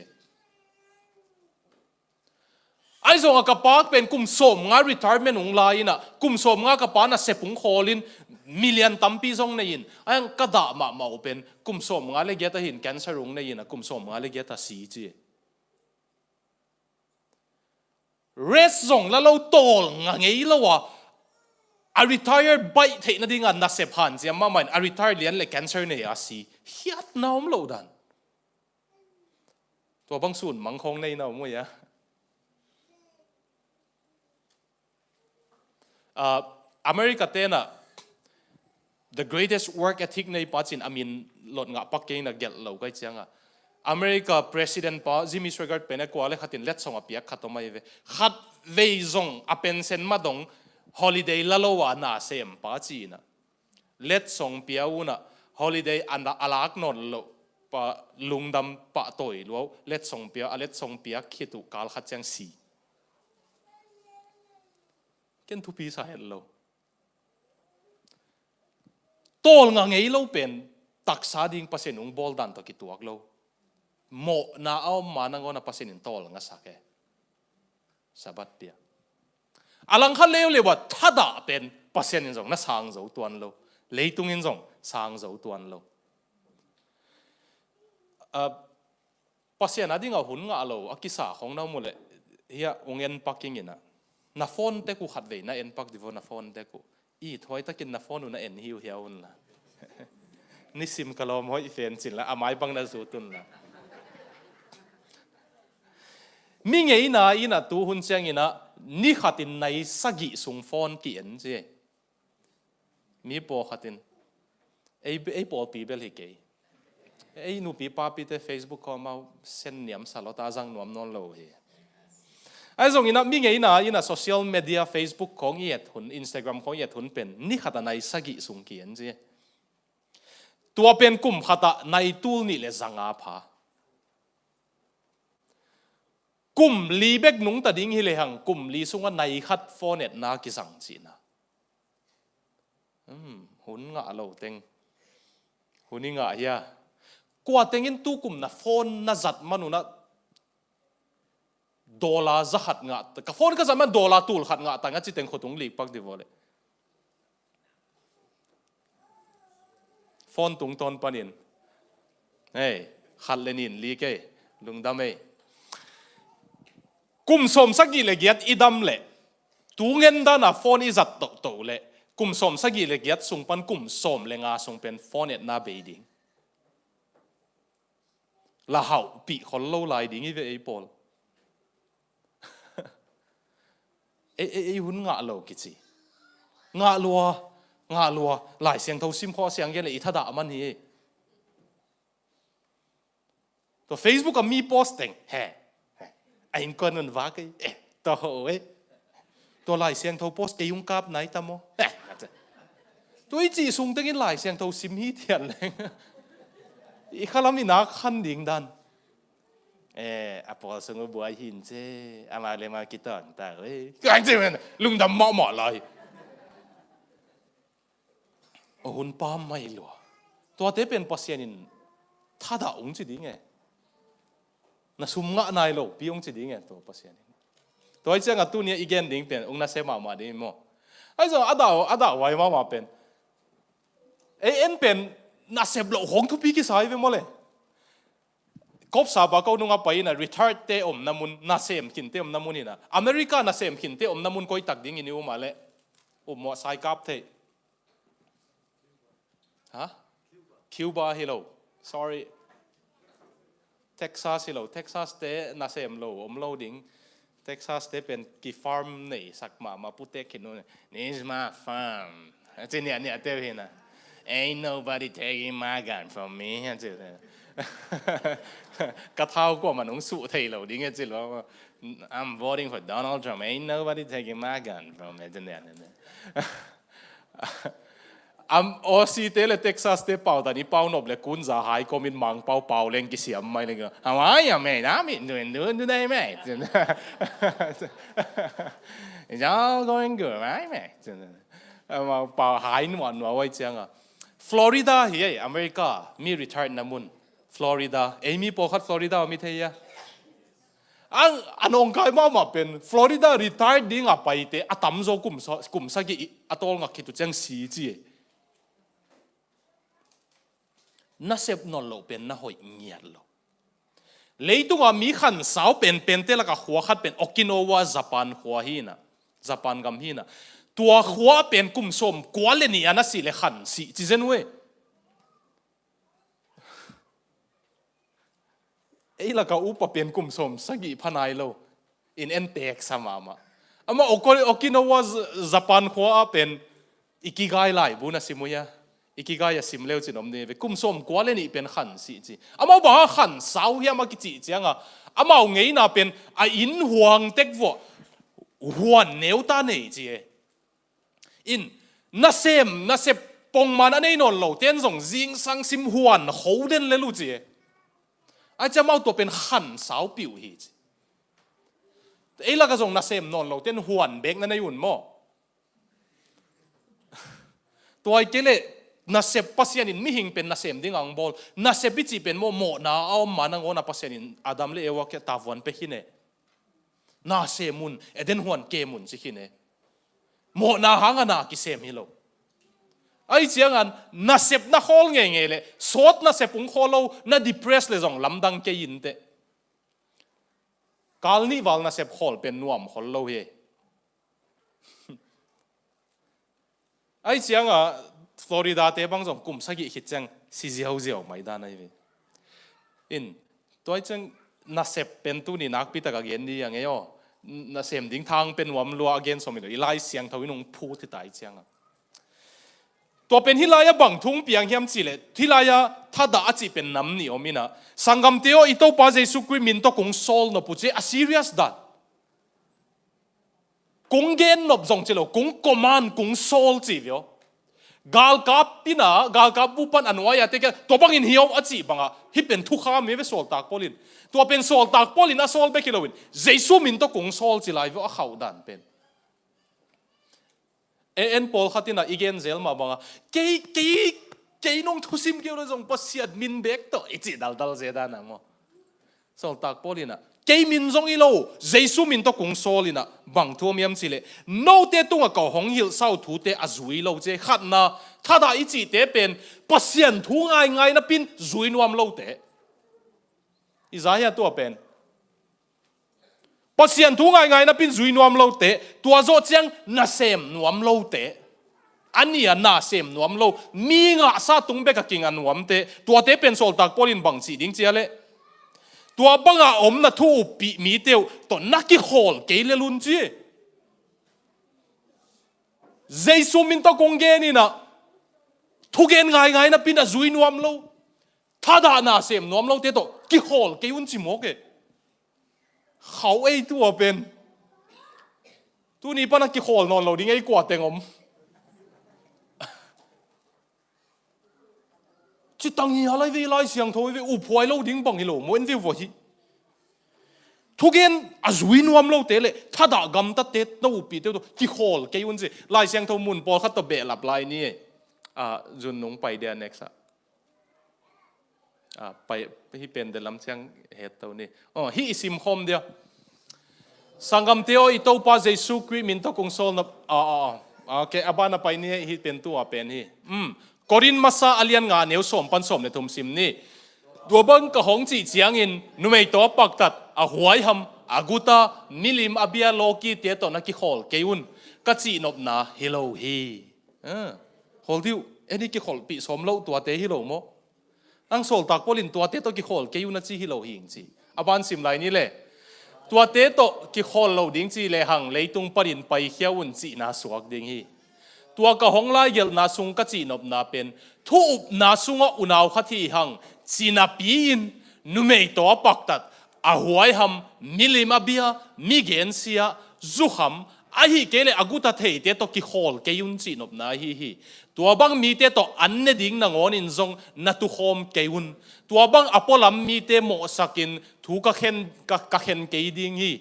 S2: ai zong ka pak pen kum som nga retirement ung lai na kum som nga ka pa na sepung kholin million tampi zong nei ang kada ma pen kum som nga le geta hin cancer ung nei na kum som nga le geta si chi rest zong la lo tol nga ngei lo wa a retired bai the na dinga na sep han chiam ma man a retired lian le cancer nei a si hiat naum lo dan to bang sun mang khong nei na mo ya America tena the greatest work ethic nei pachin amin lot nga pakke na gel lo kai changa America president pa Jimmy Swaggart pena kwale khatin let song apia khatomai ve khat veizong apen sen madong holiday lalowa na sem pa china let song piauna holiday anda alak non lo pa lungdam pa toy lo let song pia khitu kal khat chang si ken thu pi sa hello tol nga ngei lo pen taksa ding pasen ung bol dan to ki tuak lo mo na aw manango na pasen in tol nga sake sabat pia alang kha lew lewa thada pen pasen in jong na sang zo tuan lo leitung in jong sang zo tuan lo pasen adinga hun nga lo akisa khong na mule hiya ungen paking ina na phone te ku khat ve na en pak divo na phone te ku I thoi takin na phone na en hiu hiaun la ni sim kalom hoi fen chin la amai bang na zutun la mi ngei na ina tu hun chang ina ni khatin nai sagi sung phone ki en je mi po khatin ไอ้ปอลปีเบลฮิเกไอ้หนูปีป้าปีเตเฟซบุ๊กเขามาเส้นเหนียมสารตาจังนวมนอนโลเฮไอ้ตรงนี้นะมีไงนะอีน่ะโซเชียลมีเดียเฟซบุ๊กของเหยียดหุ่นอินสตาแกรมของเหยียดหุ่นเป็นนี่ขัดในสกิสุงเกียนจีตัวเป็นกลุ่มขัดในตูลนี่เลยจังอาผากลุ่มลีเบกนุงตัดดิ้งฮิเลหังกลุ่มลีสุงว่าในขัดโฟเน็ตนากิสังจีนะหุ่นงะเราเต็งหุ่นนี่งะเฮียกว่าเต็งอินตู้กลุ่มนะโฟนนะจัดมันนู่นนะดอลลาร์จะขัดงะแต่กับโฟนก็จะมันดอลลาร์ตูลขัดงะแต่งั้นจิตเต็งขดตรงลีกปักดีวอเลยโฟนตุงตอนปนินเฮ้ยขัดเลนินลีกเอ้ลุงดำเอ้กุมสมสักกี่เลกียดอีดำเละตูเงินด้านน่ะโฟนอีจัดโตเละกุมสมสักกี่เลกียดส่งปันกุมสมเลงาส่งเป็นโฟนเน็ตนาเบดิ้งละเฮาปีคนเล่าลายดิ้งอีเวไอปอลไอหุ่นงะโลกิจิงะลัวหลายเสียงเท่าซิมข้อเสียงเยอะเลยอีทัดามันนี่ตัว Facebook ก็มีโพสต์แต่งเฮ้ไอ้คนนั้นว่าไงตัวเอ้ตัวหลายเสียงเท่าโพสต์จะยุ่งกับไหนตามอตัวอีจีส่งแต่กินหลายเสียงเท่าซิมฮีเทียนเลยอีข้าล้ำนี่นักขันดิ่งดันอาพอสงบบัวหินเจ้อามาเลยมาคิดต่างแต่เฮ้ยก็อันเจ้ามันลุงดำเหมาะเลยหุ่นป้าไม่หลัวตัวเต้เป็นปัสยานินถ้าด่าองค์จีดีไงน่าสุ่มงะนายโลพี่องค์จีดีไงตัวปัสยานินตัวไอ้เจ้าตัวเนี้ยอีกอย่างดิ่งเป็นองค์น่าเสมาดีมั้งไอ้เจ้าอาดาไว้มาเป็นเอ็นเป็นน่าเสพโลหงทุบีกี่สายไปหมดเลยกบสาบก็นุ่งไปนะ retard เตอมน้ำมุนน่าเสพขินเตอมน้ำมุนนี่นะอเมริกาน่าเสพขินเตอมน้ำมุนก็อีตักดิ่งนี่มาเลยหมดสายกับเทฮะคิวบาฮิโล sorry เท็กซัสฮิโลเท็กซัสเตน่าเสพโลโลดิ่งเท็กซัสเตเป็นกี่ฟาร์มนี่สักมาพูดเตขินนู่นนี่ is my farm จีเนี่ยเตวินะ ain't nobody taking my gun from me จีเนี่ยกระเท้าก็มันต้องสู้ไทยเราดิ่งจีเรา I'm voting for Donald Trump ain't nobody taking my gun from me จีเนี่ยโอซีเตเลเท็กซัสเตเป่าแต่นี่เป่านบเลยคุณจะหายก็มีมังเป่าเล่นกิเสียมไม่เลยก็ทำไมยังไม่นะมีดูได้ไหมจะก็ยังเกิดไหมมาเป่าหายหนวดไว้จังอ่ะฟลอริดาเฮ้ยอเมริกามีรีทายร์น้ำมุนฟลอริดามีพอคัดฟลอริดามีเทียอันองค์กายมาเป็นฟลอริดารีทายร์ดิ้งอ่ะไปเตะตั้มโจกลุ่มสักกี่อัตโตงักคิดตัวจังสีจีน่าเสพนอนโลเป็นน่าหอยเงียบโลเลยตัวมีขันสาวเป็นเตละกับหัวขัดเป็นโอกินาวาญี่ปุ่นหัวหินะญี่ปุ่นกัมหินะตัวหัวเป็นกุมสมกวาเลนี่อันนั้นสิเลขันสิจีเจนเว้ละกับอุปเป็นกุมสมสักกี่พันไอโลอินเอ็นเต็กสมามามาโอกินาวาญี่ปุ่นหัวเป็นอิกิกายไลบุนะสิมุยะอีกก็อย่าสิมเลวจีนอมเนี่ยกุมสมกว่าเลยนี่เป็นขันสิจีอามาบอกขันสาวเฮียมากิจิจังอ่ะอามาเอาไงน่ะเป็นอินห่วงเด็กวัวห่วงเนื้อตาเนี่ยจีอินน่าเสพปงมันอันนี้นนเราเต้นส่งจิงสังซิมห่วงเขาเด่นเลยลูจีอาจจะมาตัวเป็นขันสาวผิวฮีจีละก็ส่งน่าเสพนนเราเต้นห่วงเบกนั่นในหุ่นหม้อตัวไอ้เกล่น่าเสพปัสยานินมิหิงเป็นน่าเสพดิ้งอังบอลน่าเสพบิจิเป็นโมน่าเอามานังโอน่าปัสยานินอาดัมเลวะแค่ตาวันไปหินเน่น่าเสพมุนเดินหวนเกมุนสิหินเน่โมน่าหางน่ากิเสพฮิโลไอ้เจียงันน่าเสพน่าฮอลเงี้ยเลยสดน่าเสพงฮอลโลน่าดิเพรสเลยจงลำดังเกยินเตกาลนี้วัลน่าเสพฮอลเป็นนวมฮอลโลเฮไอ้เจียงอ่ะฟลอริดาเตะบางส่งกลุ่มสักกี่คิดจังซีเซียวเซียวไม่ได้นะพี่อินตัวจังน่าเสพเป็นตัวนี้นักพิจารณาเย็นดีอย่างเงี้ยน่าเสพดิ้งทางเป็นวมลัวเกนสมิโดอีไลเสียงทวินงพูดที่ตายจังอ่ะ ตัวเป็นฮิลายะบังทุ่งเปียงเฮียมจีเลฮิลายะถ้าด่าจีเป็นน้ำนี่อมินะสังกัมเตียวอิโตปาเจสุกุยมินโตกงโซลนปุเจอซีเรียสดัดกงเกนนบจงเจโลกงคอมมานกงโซลจีเวียวกาลกับปีน่ะกาลกับบุปันอันวายะเตกตัวบังอินเฮียวอจีบังอ่ะฮิเป็นทุกข้ามเมเวสโซลตากโพลินตัวเป็นโซลตากโพลินอ่ะโซลเบกิโลวินเจสุมินโตกงโซลจีไลฟ์อ่ะเขาดันเป็นเอ็นพอลขัดที่น่ะอีเกนเซลมาบังอ่ะเกยน้องทุสิมเกี่ยวกับจงปัสยาดมินเบกตัวอีจีดัลเจดานะมั้งโซลตากโพลินอ่ะเกยมินจงอีโลเจสุมินโตกงโซลินอ่ะบังทัวมีมสิเลโนเตตุงอ่ะเก่าหงฮิลเศร้าทูเตอจุยโลเจขัดนะถ้าได้อีจีเตเป็นปัสยานทูง่ายนะปินจุยนวมโลเตอิสายาตัวเป็นปัสยันทุ่งง่ายๆนะเป็นจุยนวมโลเตตัวโจเจียงนาเซมนวมโลเตอันนี้นาเซมนวมโลมีงาซาตุงเบกกิงอันนวมเตตัวเตเป็นโซลตักโพลินบังสีดิ้งเจียเลตัวบังอาอมนะทูปีมีเตียวตัวนักกิโฮลเกลลุนจีเจสุมินตะกงเกนี่นะทุกเกนง่ายๆนะเป็นจุยนวมโลถ้าด่านาเซมนวมโลเตตัวกิโฮลเกยุนจิโมเกเขาไอ้ตัวเป็นตัวนี้ป้านักกิโขลนอนเราดิ้งไอ้กวาดแต่งมจิตตังยี่อะไรวิไลเสียงโทวิอุปวยเราดิ้งบังฮิโลมวนวิวหิทุกเย็นอาจวินวมเราเตะเลยถ้าด่ากำตัดเตะตู้ปีเตะตัวกิโขลเกี่ยวนสิไลเสียงโทมุนปอขัดตัวเบลับไลนี่จุนนงไปเดียนเน็กซ์ไปที่เป็นเดลัมเชียงเฮตตัวนี้ฮิซิมคอมเดียวสังกัมเตียวอิโตปาเจสุคริมินตกงโซลนะโอเคอาบานาไปนี่ฮิเป็นตัวเป็นฮิกอรินมาซาอเลียนงานเนียวสมปันสมในทุมซิมนี่ตัวบังกะหงจีเจียงอินนุเมยตัวปักตัดอาหวยหัมอากุตามิลิมอาเบียโลกีเตียตนักกิโขลเกยุนกัจจีนบนาฮิโลฮีโฮลดิวเอ็นี่กิโขลปีสมโลตัวเตฮิโลโมอังโซลตักโพลินตัวเตโตกิโขลเกยุนจีฮิโลฮิงจีอาบานซิมไลนี่เลยตัวเตโตกิโขลเราดิ้งจีเลหังเลยตุงปรินไปเขียวอุ่นจีนาสวกดิ้งฮีตัวกะหงลายเยลนาซุงกัจจีนบนาเป็นทุบนาซุงอุณาวขัดที่หังจีนาปีนนุเมยตัวปักตัดอาหวยหัมมิลิมาเบียมิเกนเซียจุฮัมอาฮิเกเลอากุตาเทเตโตกิโขลเกยุนจีนบนาฮีตัวบังมีเตโตอันเนดิ้งนางอนินซงนัตุโฮมเกยุนตัวบังอพอลัมมีเตโมสักินถูกกะเข็นเกยดิ้งฮี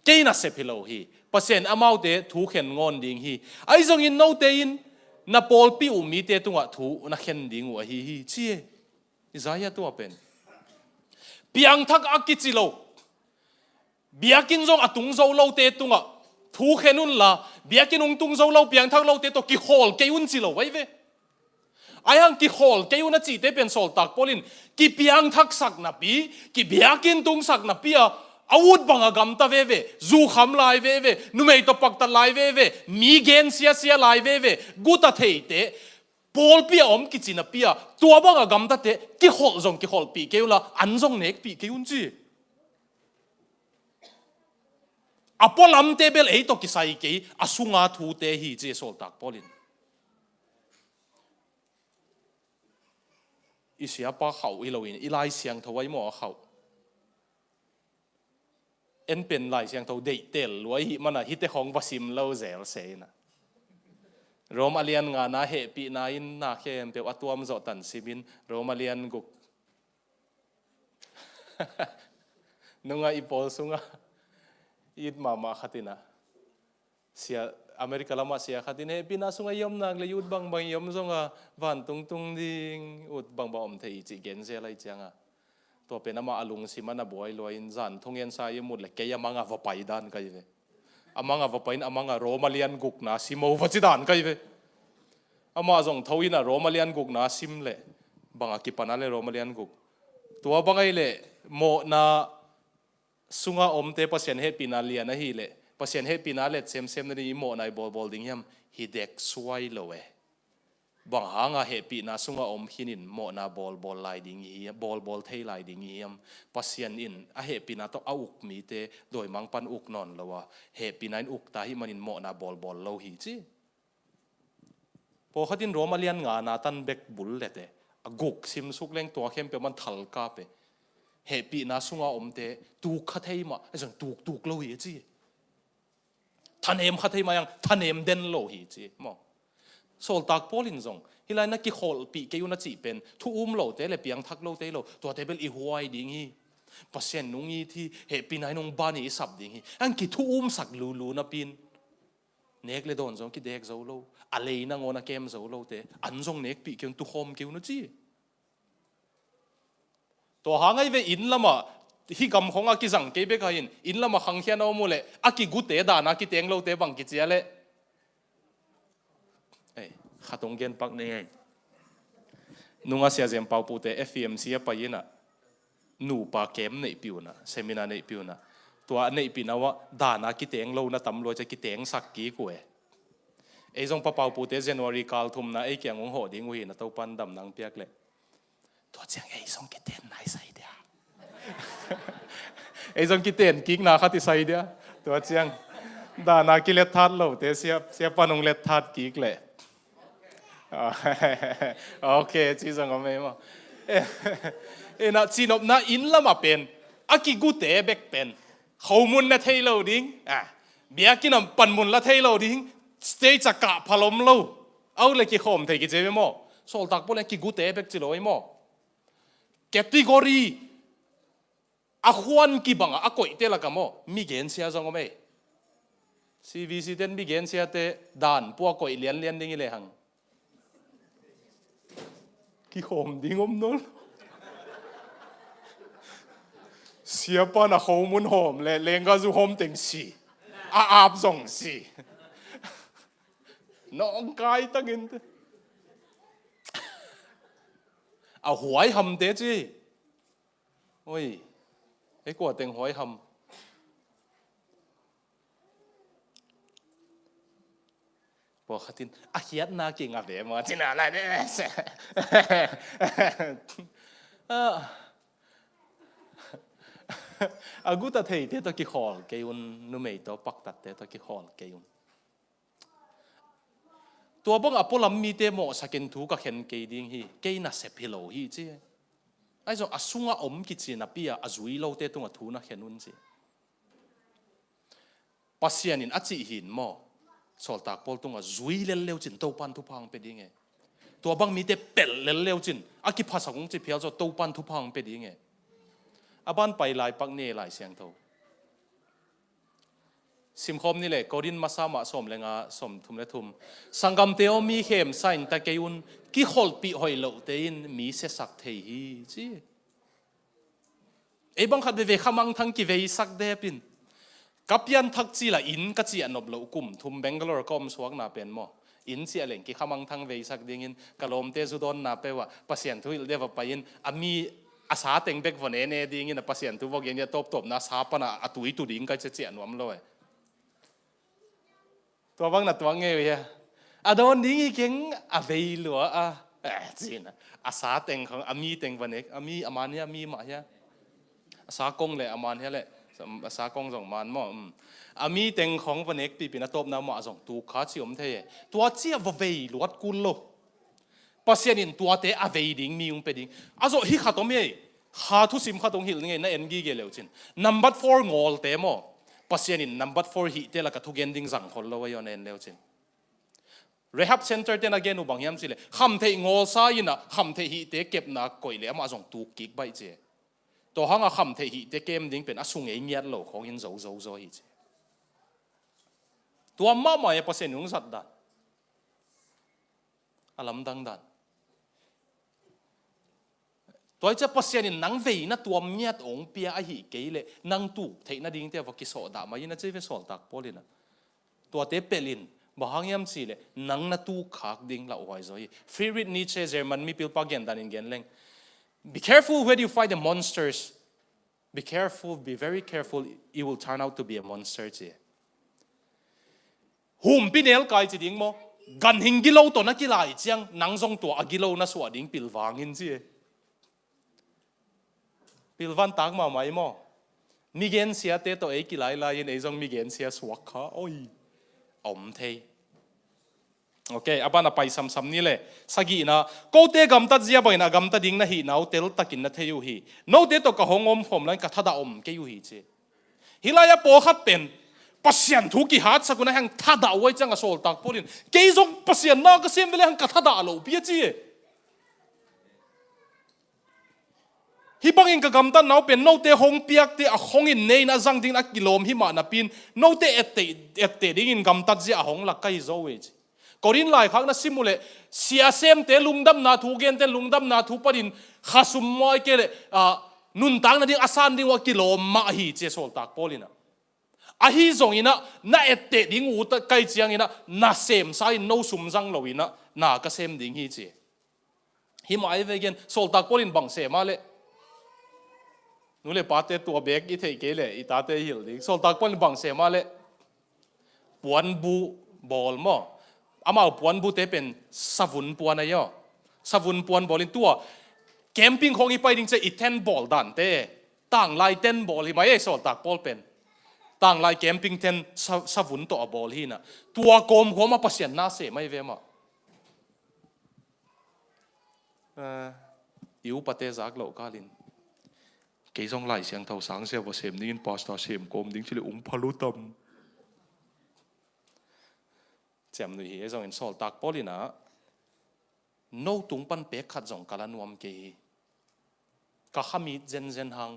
S2: เกยนัสเซพิโลฮีเปอร์เซ็นต์อามาวเตถูกเข็นงอนดิ้งฮีไอซงอินโนเตอินนับอลปิวมีเตตุงะถูนักเข็นดิ้งวะฮีเชี่ยอิสายาตัวเป็นเปียงทักอักกิจิโลเบียกินซงอตุงโซโลเตตุงะถูกเข็นุนละเบียกินตุงโซโลเปียงทักโลเตโตกิโฮลเกยุนจิโลไว้เวไอ้ยังกิโฮลเกยุนจีเตเป็นโซลตักโพลินกิเปียงทักสักนับปีกิเบียกินตุงสักนับปีอะอาวุธบังกำตาเวเวจูขำลายเวเวนุเมยตปักตะลายเวเวมีเกนเสียลายเวเวกูตาเทเตปอลปีอมกิจินับปีอะตัวบังกำตาเตกิโฮลซงกิโฮลปีเกยุละอันซงเนกปีเกยุนจีอพอลัมเตเบลเอตกิไซเกยอสุงาทูเตฮีเจโซลตักโพลินอิสยาปะเขาอิโลวินอิไลเสียงทวายหมอเขาเอ็นเป็นไลเสียงทวเดเตลลวยมันอะฮิตเตของวาซิมเลาเซลเซนะโรมาเลียนงานาเฮปีนาอินนาเข้มเปอตัวมจอตันซิบินโรมาเลียนกุกนุงาอีโพลซุงาอีดมาขัดินะเสียอเมริกาละมาเสียขัดินเฮปีน่าสุงยมนักเลยยุดบังยมซงอ่ะวันตุงดิงอุดบังอมเทอีจิเกนเซลัยจังอ่ะตัวเป็นอามาอลุงสิมันอ่ะบอยลอยอินจันทงเย็นสายมุดเลยแกยังมังอ่ะวไปดานกันอยู่เลยอามังอ่ะวไปอามังอ่ะโรมาเลียนกุกนะซิโมวัจิดานกันอยู่เลยอามาจงทวินะโรมาเลียนกุกนะซิมเลยบังอ่ะกิปนาเลยโรมาเลียนกุกตัวบังไอเลยโมนาสุงาอมเตปเซียนเฮปีนาเลียนะฮีเลปเซียนเฮปีนาเลเซมนั่นนี่โมนายบอลดิ้งยมฮีเด็กสวยเลยบางหางาเฮปีนาสุงาอมหินินโมนาบอลไลดิ้งฮีบอลเทไลดิ้งฮียมปเซียนอินอะเฮปีนาต้องเอาอุกมีเตโดยมังปันอุกนอนแล้วว่าเฮปีนาอุกตาฮิมันินโมนาบอลโลฮีจี พอขัดินรัวมาเลียนงานาตันเบกบุลเลเตกุกซิมสุกเล่งตัวเข้มเป็นมันทัลกาเปเฮปีนาสุงอาอมเตตูขัดให้มาไอ้ส่วนตูกโลหิจีท่านเอ็มขัดให้มายังท่านเอ็มเด่นโลหิจีมองโซลตักโพลินซงฮิไลนักกิโคลปีเกยุนัจีเป็นทุอุ้มโลเตเลเปียงทักโลเตโลตัวเตเบลอีหัวไอดิ่งฮีปัสเซนนุ่งฮีที่เฮปีนายนุ่งบานีสับดิ่งฮีอันกิทุอุ้มสักลูนับปินเนกเลดอนซงกิเด็กโซโลอะไรนั่งโอนักเกมโซโลเตอันซงเนกปีเกียงตุโฮมเกียวนัจีตัวหางไอ้เวอินละมาที่กำของอากิสังเก็บไปกันอินละมาขังเขียนเอาโมเลอากิกุเตดานากิเตงโลเตบังกิเจียเลเอ้ขัดตรงเกณฑ์ปักเนี่ยนุ่งอาเซียเซมเปาปูเต FEMC ไปยินะนูปาเกมในปิวนะเซมินาในปิวนะตัวในปิวนะว่าดานากิเตงโลนะตำรวจจะกิเตงสักกี่กูไอ้ทรงปะเปาปูเตเจนวารีกาลทุมนะไอ้เกียงงโหดิ้งวินะตัวปันดำนังเปียกเลยตัวเจียงไอ้ทรงกิเตนไหนใส่เดียไอ้ทรงกิเตนกิ๊กนาขัดที่ใส่เดียตัวเจียงดานากิเลทัดโลเตเสียปนงเลทัดกิ๊กเลยโอเคจีสังก็ไม่มาน่ะจีนบน่ะอินละมาเป็นอากิกูเตะเบกเป็นเขามุนละเทโลดิ้งเบียกินนปันมุนละเทโลดิ้งสเตจกะพลมโลเอาเลยกิโคมเทกิเจไม่หมอโซลตักพวกเลยกิกูเตะเบกจิโลไม่หมอแคตติกอรีอาควันกิบังอาโกยเตละกันหมอมีเกณฑ์เสียจังก็ไม่ CVC เต้นมีเกณฑ์เสียเตด่านพวกโกยเลียนดิ้งเลยหังกิโคมดิ้งอมนนเสียปานเขามุนหอมเลยเลงก็จะหอมติงสีอาบส่งสีน้องกายตั้งอินเอาหวยหำเตจีโอ้ยไอ้กวดเต็งหวยหำบอกขัดินอาเฮียดนากิ่งอาเบมาจีน่าอะไรเนี่ยอากูตัดเฮียเตตะกี้ขอลเกยุนนุ่มเอตัวปักตัดเตตะกี้ขอลเกยุนตัวบังอพอลมีเตโมสักินถูกกับเห็นเกยดิ้งฮีเกยน่าเสพโลฮีจีไอ้ส่วนอสุงอมกิจีน่ะปีอาจุยโลเตตุงถูน่ะเห็นนุ่นจีปัสยานินอจิหินโมสอลตากพอลตุงจุยเร็วๆจินโตปันทุพังไปดิ้งตัวบังมีเตเปลเร็วๆจินอากิภาษาของจีเพียวจะโตปันทุพังไปดิ้งอาบ้านไปหลายปักเน่หลายเสียงเท่าสิมคมนี่แหละกอดินมาสามาสมเลงาสมทุมเลทุมสังกัมเตียวมีเข้มใส่ตะเกียนกิขอลปีหอยเหลาเตียนมีเสสักเทียจีไอ้บังคับเวขมังทั้งกิเวสักเดปินกับยันทักจีละอินกัจจีอันอบเหลากุมทุมเบงกลอร์คอมสวกนาเป็นหมออินเสียเหลงกิขมังทั้งเวสักดิ่งกะลมเตจุดอนนาเปว่าปัสยันทุยเดวไปอินอามีอาสาเต็งเบกวันเนดิ่งนะปัสยันทุวกยังจะตบนาสาปนะอตุยตุดิ่งก็จะเจียนวมเลยตัวบังนัดตัวเงี้ยอาโดนดิ้งเก่งอาเวลหรือจีนอาสาเต็งของอามีเต็งวันเอกอามีอามันเนี่ยอามีมาเนี่ยอาสากงเลยอามันเนี่ยแหละอาสากงส่งมันมั่งอามีเต็งของวันเอกปีนัดตบน้ำมาส่งตัวขาชิอมเทยตัวเจี๊ยบเวลวัดกุลโลปัสยานินตัวเตะอาเวดิ้งมีอุ้งไปดิ้งอาโซฮิขาตอมเย่ขาทุสิมขาตรงหิลนี่ไงนั่นเอ็นกีเกลียวจิน number 4 งอลเตะโมปัสยานิน number 4 หิเตละกับทุกเกนดิ้งสังคนเราไว้ยอนเอ็นเลียวจิน rehab center เตนะเกนูบางยามสิเลยคำเทงอลซายินะคำเทหิเตเก็บนักก่อยเลยมาส่งตูกิกใบเจตัวห้างคำเทหิเตเกมดิ้งเป็นอสุงเงียดโลของยินโซหิเจตัวมาใหม่ปัสยานินสัตดันอารมณ์ดังดันตัวจะปัสยานินนังเวนะตัวเมียดองเปียอหิเกยเลนังตูเทนะดิ้งเตวกิโสดามายินะเจเวสอลตักโพลินะตัวเตเปลินบางยามสิเลนังนะตูขักดิ้งละโอ้ยโซยฟรีริดนิเชเจอร์มันมีพิลปากยันดันอินเกนเลง be careful when you fight the monsters be careful be very careful it will turn out to be a monster เจหุ่มปีเนลกายจิดิ้งโมกันหิงกิโลตัวนักกีฬาอีจังนังทรงตัวอากิโลนัสวดิ้งปิลวางินเจปิลวันตักมาไหมโมมีเกณฑ์เสียเตตัวเอกิไลลายินเอจงมีเกณฑ์เสียสวกขาโอ้ยอมเท โอเคอาบานาไปซ้ำๆนี่เลยสกีนะกูเตะกำตัดเจียบไปนะกำตัดดิ้งนะฮีนาเตลตะกินนะเทยูฮีโนเตตกะหงอมผมแล้วกะทัดอมเกยูฮีเจฮิลายาโปขัดเป็นปัสยันทุกิฮัดสักคนแห่งทัดเอาไว้จังกะโซลตักพูดินเกยซงปัสยันนากะเซมเวลแห่งกะทัดเอาโลเปียจีฮิบังอินกะกำตัดนาเป็นโนเตหงเปียกเตอะหงอินเนยนะจังดิ้งนะกิโลมฮิมานะปินโนเตเอตดิ้งอินกำตัดเจียหงลักไกโซเวจกอรินไลครั้งนั้นซิมูเลเสียเซมเตลุงดำนาทูเกนเตลุงดำนาทูปดินข้าสุมมอยเกเลนุนตังนั่นดิ้งอาซานดิ้งว่ากิโลมาฮีเจโซลตักโพลินะอาฮีซงอินะน่าเอตเตดิ้งอูตะไกจียงอินะน่าเซมไซโนสุมจังโลวินะน่ากเซมดิ้งฮีเจฮิมาไอเวกินโซลตักโพลินบังเซมาเลนูเลปาเตตัวเบกอีเทเกเลอีตาเตฮิลดิ้งโซลตักโพลินบังเซมาเลปวนบูบอลมออามาปวนบุเตเป็นสวุนปวนอะไรย่อสวุนปวนบอลินตัวแคมปิ้งของอีไปดิ้งจะอีเทนบอลดันเตต่างลายเทนบอลที่ไม่เอสอตักบอลเป็นต่างลายแคมปิ้งเทนสวุนตัวบอลที่น่ะตัวโกมหัวมาเปลี่ยนหน้าเสียไม่เวมาอิวปะเตจากโลกาลินเกยซองไหลเสียงเท่าสังเสียว่าเสียมนี่ปาสตาเสียมโกมดิ้งชิลิอุ้งพลุตัมเจมนุยเฮจงอินโซลตักพอลินะโนตุงปันเป็กขัดจงกาลนวมเกยก็ขมิเจนเจนหัง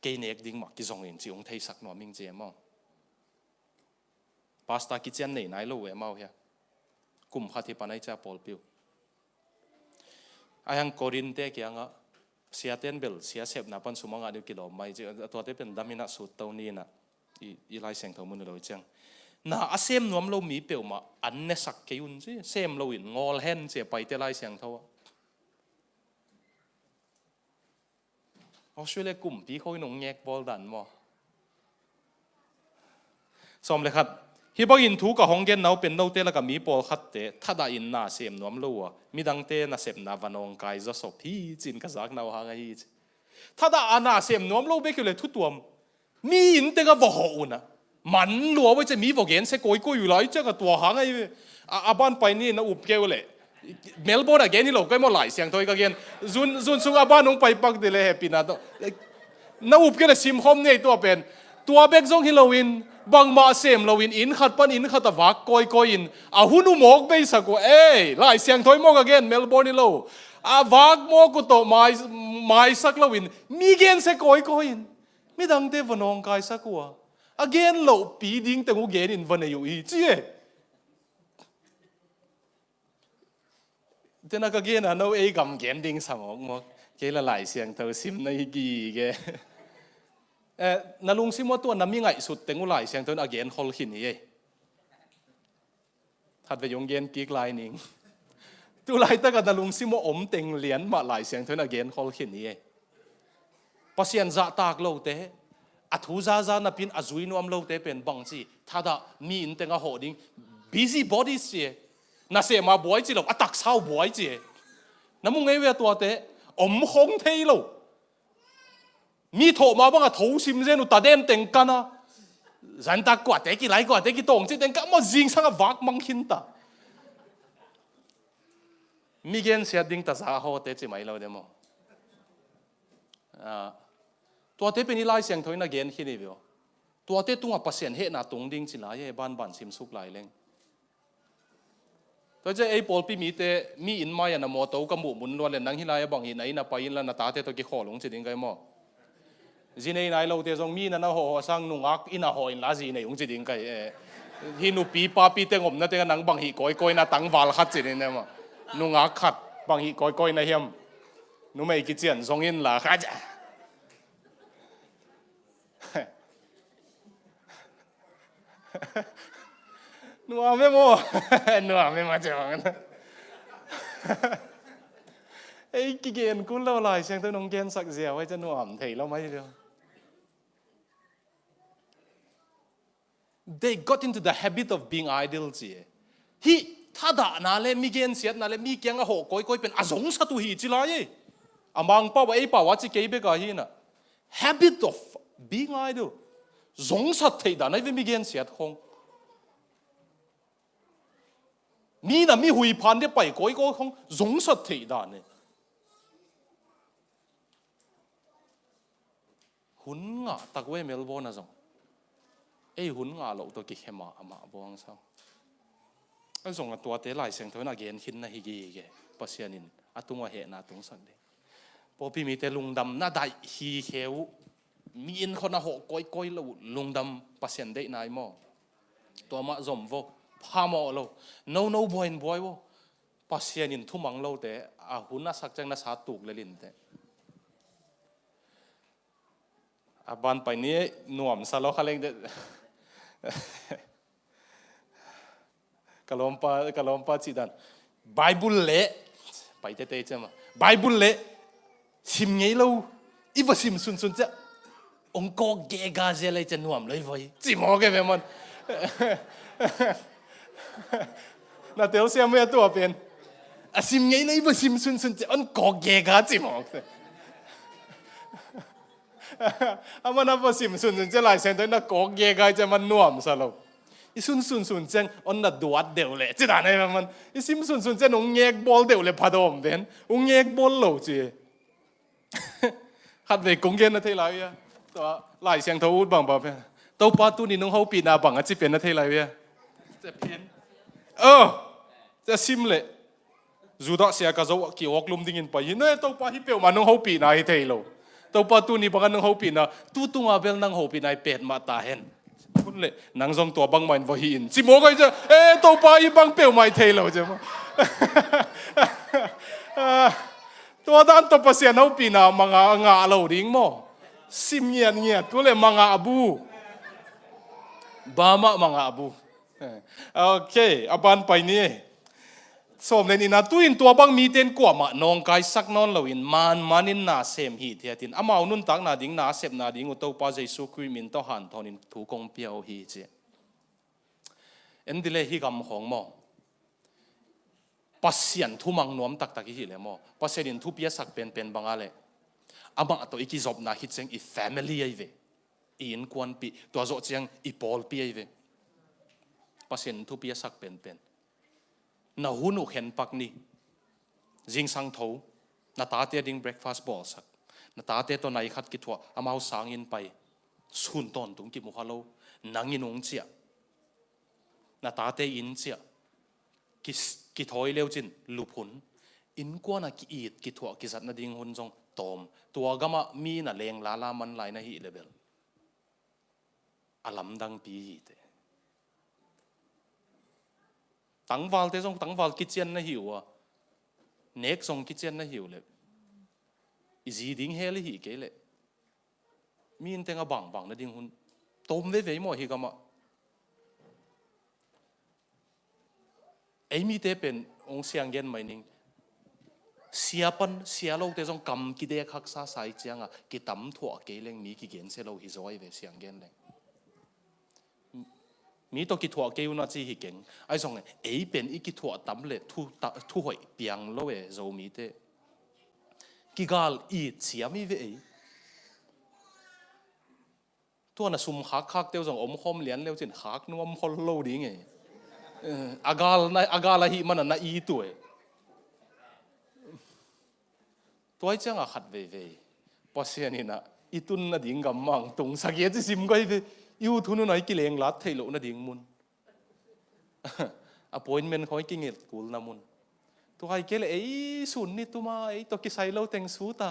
S2: เกยเนกดิ้งมักกิจงอินจิองเทสักนวมิงเจมอพาสต้ากิเจนไหนโลเวมาเฮียกุมขัดที่ปนัยจะปอลปิวไอ้ยังโครินเตะยังอ่ะเสียเต้นเบลเสียเสพนับปันสุมังอันเดียวกิโลไม่เจตัวเตเป็นดามินาสุดตัวนี้นะอีไลเสียงเท่ามุนเราจังน่าอาเซมนวมเรามีเปล่ามาอันเนสักเกยุนสิเซมเราอินงอลเฮนเสียไปเตไลเสียงเท่าเอาช่วยเลยกลุ่มปีเขาหนุ่งแงกบอลดันมั้งสมเลยครับฮิบักอินทูกับฮงเกนเราเป็นเราเตละกับมีบอลขัดเตะถ้าได้อินน่าเซมนวมเราอ่ะมีดังเตน่าเซมนาวันองกายจะสบที่จินกระซักนาหางไอ้ถ้าได้อันน่าเซมนวมเราไปคือเลยทุกตัวมีอินเตกับวะหูนะมันหลัวไว้จะมีบอกเห็นเสกอยอยู่หลายเจ้ากับตัวหางไอ้อาบ้านไปนี่นะอุบเกลเลยเมลโบร์นอะแกนี่เราก็ไม่หลายเสียงถอยกันซุนสุงอาบ้านน้องไปปักเดลเฮปินาโตนะอุบเกลซิมคอมเนี่ยตัวเป็นตัวเบกซงฮิโลวินบางมาเซมโลวินอินขัดปันอินขัดตะวักกอยอินอาหุนุหมอกไปสักว่าเอ้หลายเสียงถอยมอกกันเมลโบร์นนี่เราอาวักมอกกุโตไม่สักโลวินมีเกนเสกอยอินไม่ดังเทวันองกายสักว่าagain 老ปีดิ้งแต่กูเกณฑ์อินวันอยู่อีจีแต่นักเกณฑ์เราเองกำเกณฑ์ดิ้งสมองมั้งเกณฑ์ละหลายเสียงเธอซิมในกี่แกนั่นลุงซิมว่าตัวน้ำมีไงสุดแต่กูหลายเสียงเธออเกณฑ์คอลขินนี่ถัดไปยงเกณฑ์กิ๊กไลนิ่งตัวไลแต่กันนั่นลุงซิมว่าอมเต็งเหรียญมาหลายเสียงเธออเกณฑ์คอลขินนี่ปัสยันจะตากโลเตอัฐุซาซานับเป็นอจุยนวมโลเตเป็นบังจีถ้าได้มีอินเตงะหอดิ้ง busy bodies เจน่าเสียมาบ่อยจีเราอัตักเศร้าบ่อยเจน้ำมึงไงเวตัวเตอมคงเทโลมีโถมาบ้างอะโถซิมเจนุตาเดนเต็งกันนะฉันตากวาดเตกิไหลกวาดเตกิตงจีเต็งกันมาจิงสังวักมังคินตามีเกณฑ์เสียดิ้งตาซาหอเตจิไม่เราเดโมตัวเตเป็นนิลายเสียงถอยนักเกณฑ์ขี้นี่วิวตัวเตตุ้งอ่ะปัสเซียนเฮน่าตุ้งดิ้งสิลายบ้านซิมสุกลายเล้งตัวเจ้าไอ้ปอลปีมีเตมีอินมาอย่างน่ะมอโต้กับหมู่มุนล้วนเลยนังหิลายบังหินไหนน่ะไปอินแล้วน่ะตาเตตัวกี่ข้อหลงจะดิ้งไงมั่งจีนไอ้นายเราเตจงมีน่ะนะหัวสังนุ่งอักอินน่ะหัวอินลาจีนไอ้ยงจะดิ้งไงฮินุปีป้าปีเตงอมน่ะเตงนังบังหิก้อยน่ะตั้งวาลขัดจีนเนี่ยมั่งนุ่งอักขัดบังหิก้อยน่ะเฮียมนุ่มไอ้กิจเจียนทรงอินละขัดนัวไม่โม่นัวไม่มาเจอกันไอ้กิเกนคุณเราลายเสียงตัวน้องเกนสักเสียไว้จะนัวมเถยเราไม่เดียว they got into the habit of being idle จีฮีถ้าด่านาเลมีเกนเสียนาเลมีเกียงอะโหก้อยเป็นอสงสัตุฮีจีไรอามังป้าว่าไอ้ป้าว่าจีเกย์เบกาฮีน่ะ habit of being idle สงสัตเถยด่าในเวมีเกนเสียคง มีน่ะมีหุยพันที่ไปก้อยก็ของสงสัตย์ที่ด่านเนี่ยหุ่นงาตักเวเมลโบนะจงหุ่นงาเราตัวกิเขมาอามาบวงเศร้าไอ้จงตัวเตะไหลเสียงเท่านั้นเกณฑ์หินนะฮิกีเกปัสยานินอาตุงว่าเหตุนาตุงสักเดพอพี่มีแต่ลุงดำน่าได้ฮีเขวมีอินคนน่ะหกก้อยก้อยเราลุงดำปัสยันได้นายมอตัวมาจมโวพามอเราโนบอยน์บอยวปัสยันินทุ่มังเราแต่หุ่นน่ะสักจังน่ะสาตุกเลยลินแต่บ้านไปนี้หน่วมซาโลคาเลงเดกะลอมปาจิดันไบเบิลเละไปเตะๆมาไบเบิลเละชิมไงเราอีบชิมสุนจะองค์กเกกาเจเลยจะหน่วมเลยไว้จิมอแกแบบมันน่าเตียวเสียไม่ตัวเป็นชิมไงเลยอีบชิมสุนจะองค์กเกกาจิมอมันนับว่าสิมสุนจะหลายเซนต์นะกอกเยกายจะมันน่วมซะแล้วอีสุนเจงอันนั้นดวดเดียวเลยจีน่าเนี่ยมันอีสิมสุนเจงองเงกบอลเดียวเลยพาดอมเป็นองเงกบอลเหล่าจีหัดเวกงเกนนะเท่าไรอ่ะตัวหลายเสียงทวูดบางแบบตัวป้าตัวนี้น้องเขาปีนาบังอ่ะจีเป็นนะเท่าไรอ่ะจะเป็นจะซิมเลยจูดาเสียกระโจกกี่วอกลุมดิ่งไปเนี่ยตัวป้าฮิเปียวมาน้องเขาปีนาให้เท่าไรตัวปาตูนี่บางนังหูปีน่ะตุงอาเบลนังหูปีน่ะเป็ดมาตาเห็นคุณเลยนังทรงตัวบางมันวะหินสิโมก็จะตัวปาอีบางเปียวไม่เทเราจะมาตัวด้านตัวภาษาหูปีน่ะมังงาเราดิ้งโมซิมเงียดก็เลยมังอาบูบามามังอาบูโอเคอาบานไปนี่สมเลยนี่นะตุยนตัวบางมีเต็นกว่ามาน้องกายสักนอนเราอินมันอินนาเซมฮีเทียตินอามาอุนุนตักนาดิ้งนาเซมนาดิ้งอุตโตปาเจสุคุยมินต่อหันทอนินถูกงเปียวฮีเจเอ็นดิเลฮีกำของมอปัสยันทุมังนวมตักตักฮีเลยมอปัสยันทุเปียสักเป็นบางอะไรอามาตัวอีกิจบนาฮิตเซงอีแฟมิลี่ไอเวอีนกวนปีตัวโจเจียงอีปอลปีไอเวปัสยันทุเปียสักเป็นน่าหุ่นเห็นปักนี่จิงสังทูน่าตาเตียดิ้งเบรคฟาสต์บอลสักน่าตาเตียตัวไหนขัดกิทัวอามาสังอินไปสุนตอนตุงกิมุขโลนังอินงเจียน่าตาเตียอินเจียกิถอยเลี้ยวจินลุพุนอินกว่าน่ะกิอีดกิทัวกิสัตน่าดิ้งหุ่นจงตอมตัวกามะมีน่ะเลงลามันไหลน่ะฮีเลเบลอลัมดังปีเตตั้งวาลเตจงตั้งวาลกิจเจนน่ะหิวอ่ะเน็กจงกิจเจนน่ะหิวเลยอีจีดิ้งเฮลิหิเกเลยมีนเตงะบังน่ะดิ้งหุ่นต้มเว่หมอฮิกามะมีเตเป็นองเสียงเย็นไหมนิงเสียปันเสียโลกเตจงกำกิเดคักซาสายเจียงอ่ะกิตำถั่วเกเลงมีกิเกนเซโลฮิโซไอเวเสียงเย็นเลยมีตัวกิทัวเกี่ยวน่าจะหิเก่งไอ้ส่งเป็นอีกิทัวตั้มเลยทุหอยเปียงโลเอโซมีเตกิกาลอีเสียมีเวตัวน่ะซุ่มคักเตียวส่งอมคอมเลี้ยนเลี้ยวจินคักนัวมคนโลดิ้งไงอากาลหิมันน่ะอีตัวไอ้เจ้าอ่ะขัดเวพอเสียนี่นะอีตุนน่ะดิ้งกำมังตรงสักเยอะจะซิมก็ไอ้ยูทุนหน่อยกิเลงลัดเทโลน่ะดิ่งมุนappointment เขาให้กินเงินกูลนะมุนตัวไอ้เกลสุนนี่ตัวมาตัวกิไซโลเต็งสูตา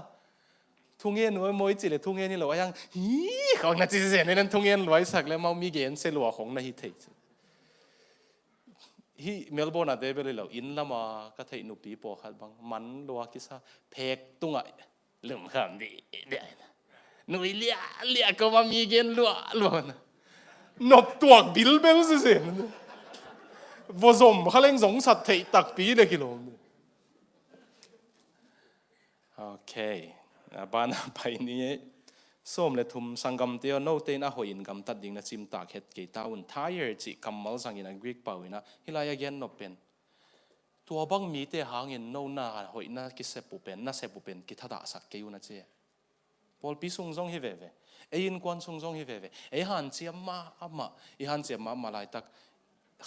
S2: ทุ่งเงินน้อยมวยจิเลยทุ่งเงินนี่เรายังเขาหน้าจีเซนนี่นั่นทุ่งเงินรวยสักแล้วมามีเงินเซลัวของนายฮิตเมลโบร์นอะเดเบลเราอินละมาก็เทนุปีปอขัดบังมันลัวกิซาเพกตุ้งไอเรื่องคำดีเดี๋ยวหนุ่ยเลี้ยก็มามีเงินลัวนะนบตัวบิลเบลสิเซนวอมเขาเล่นสงสัตย์ตักปีเด็กกิโลโอเคบ้านไปนี้ส้มเลยทุ่มสังกัมเตียวโนเตนอาหอยนกัมตัดดิ่งนะจิมตากเห็ดเกต้าอุ่นท้ายจิกัมมัลสังอินกรีกเป่าอินะฮิลายาเกนนบเป็นตัวบังมีเตหางอินโนนาหอยน่ากิเซปุเป็นน่าเซปุเป็นกิทัดาสักเกยุนะเจ้พอลปีซุงซงฮิเวอินกวนซุงซงฮิเวฮันเจียมมาอามาฮันเจียมมาลายตัก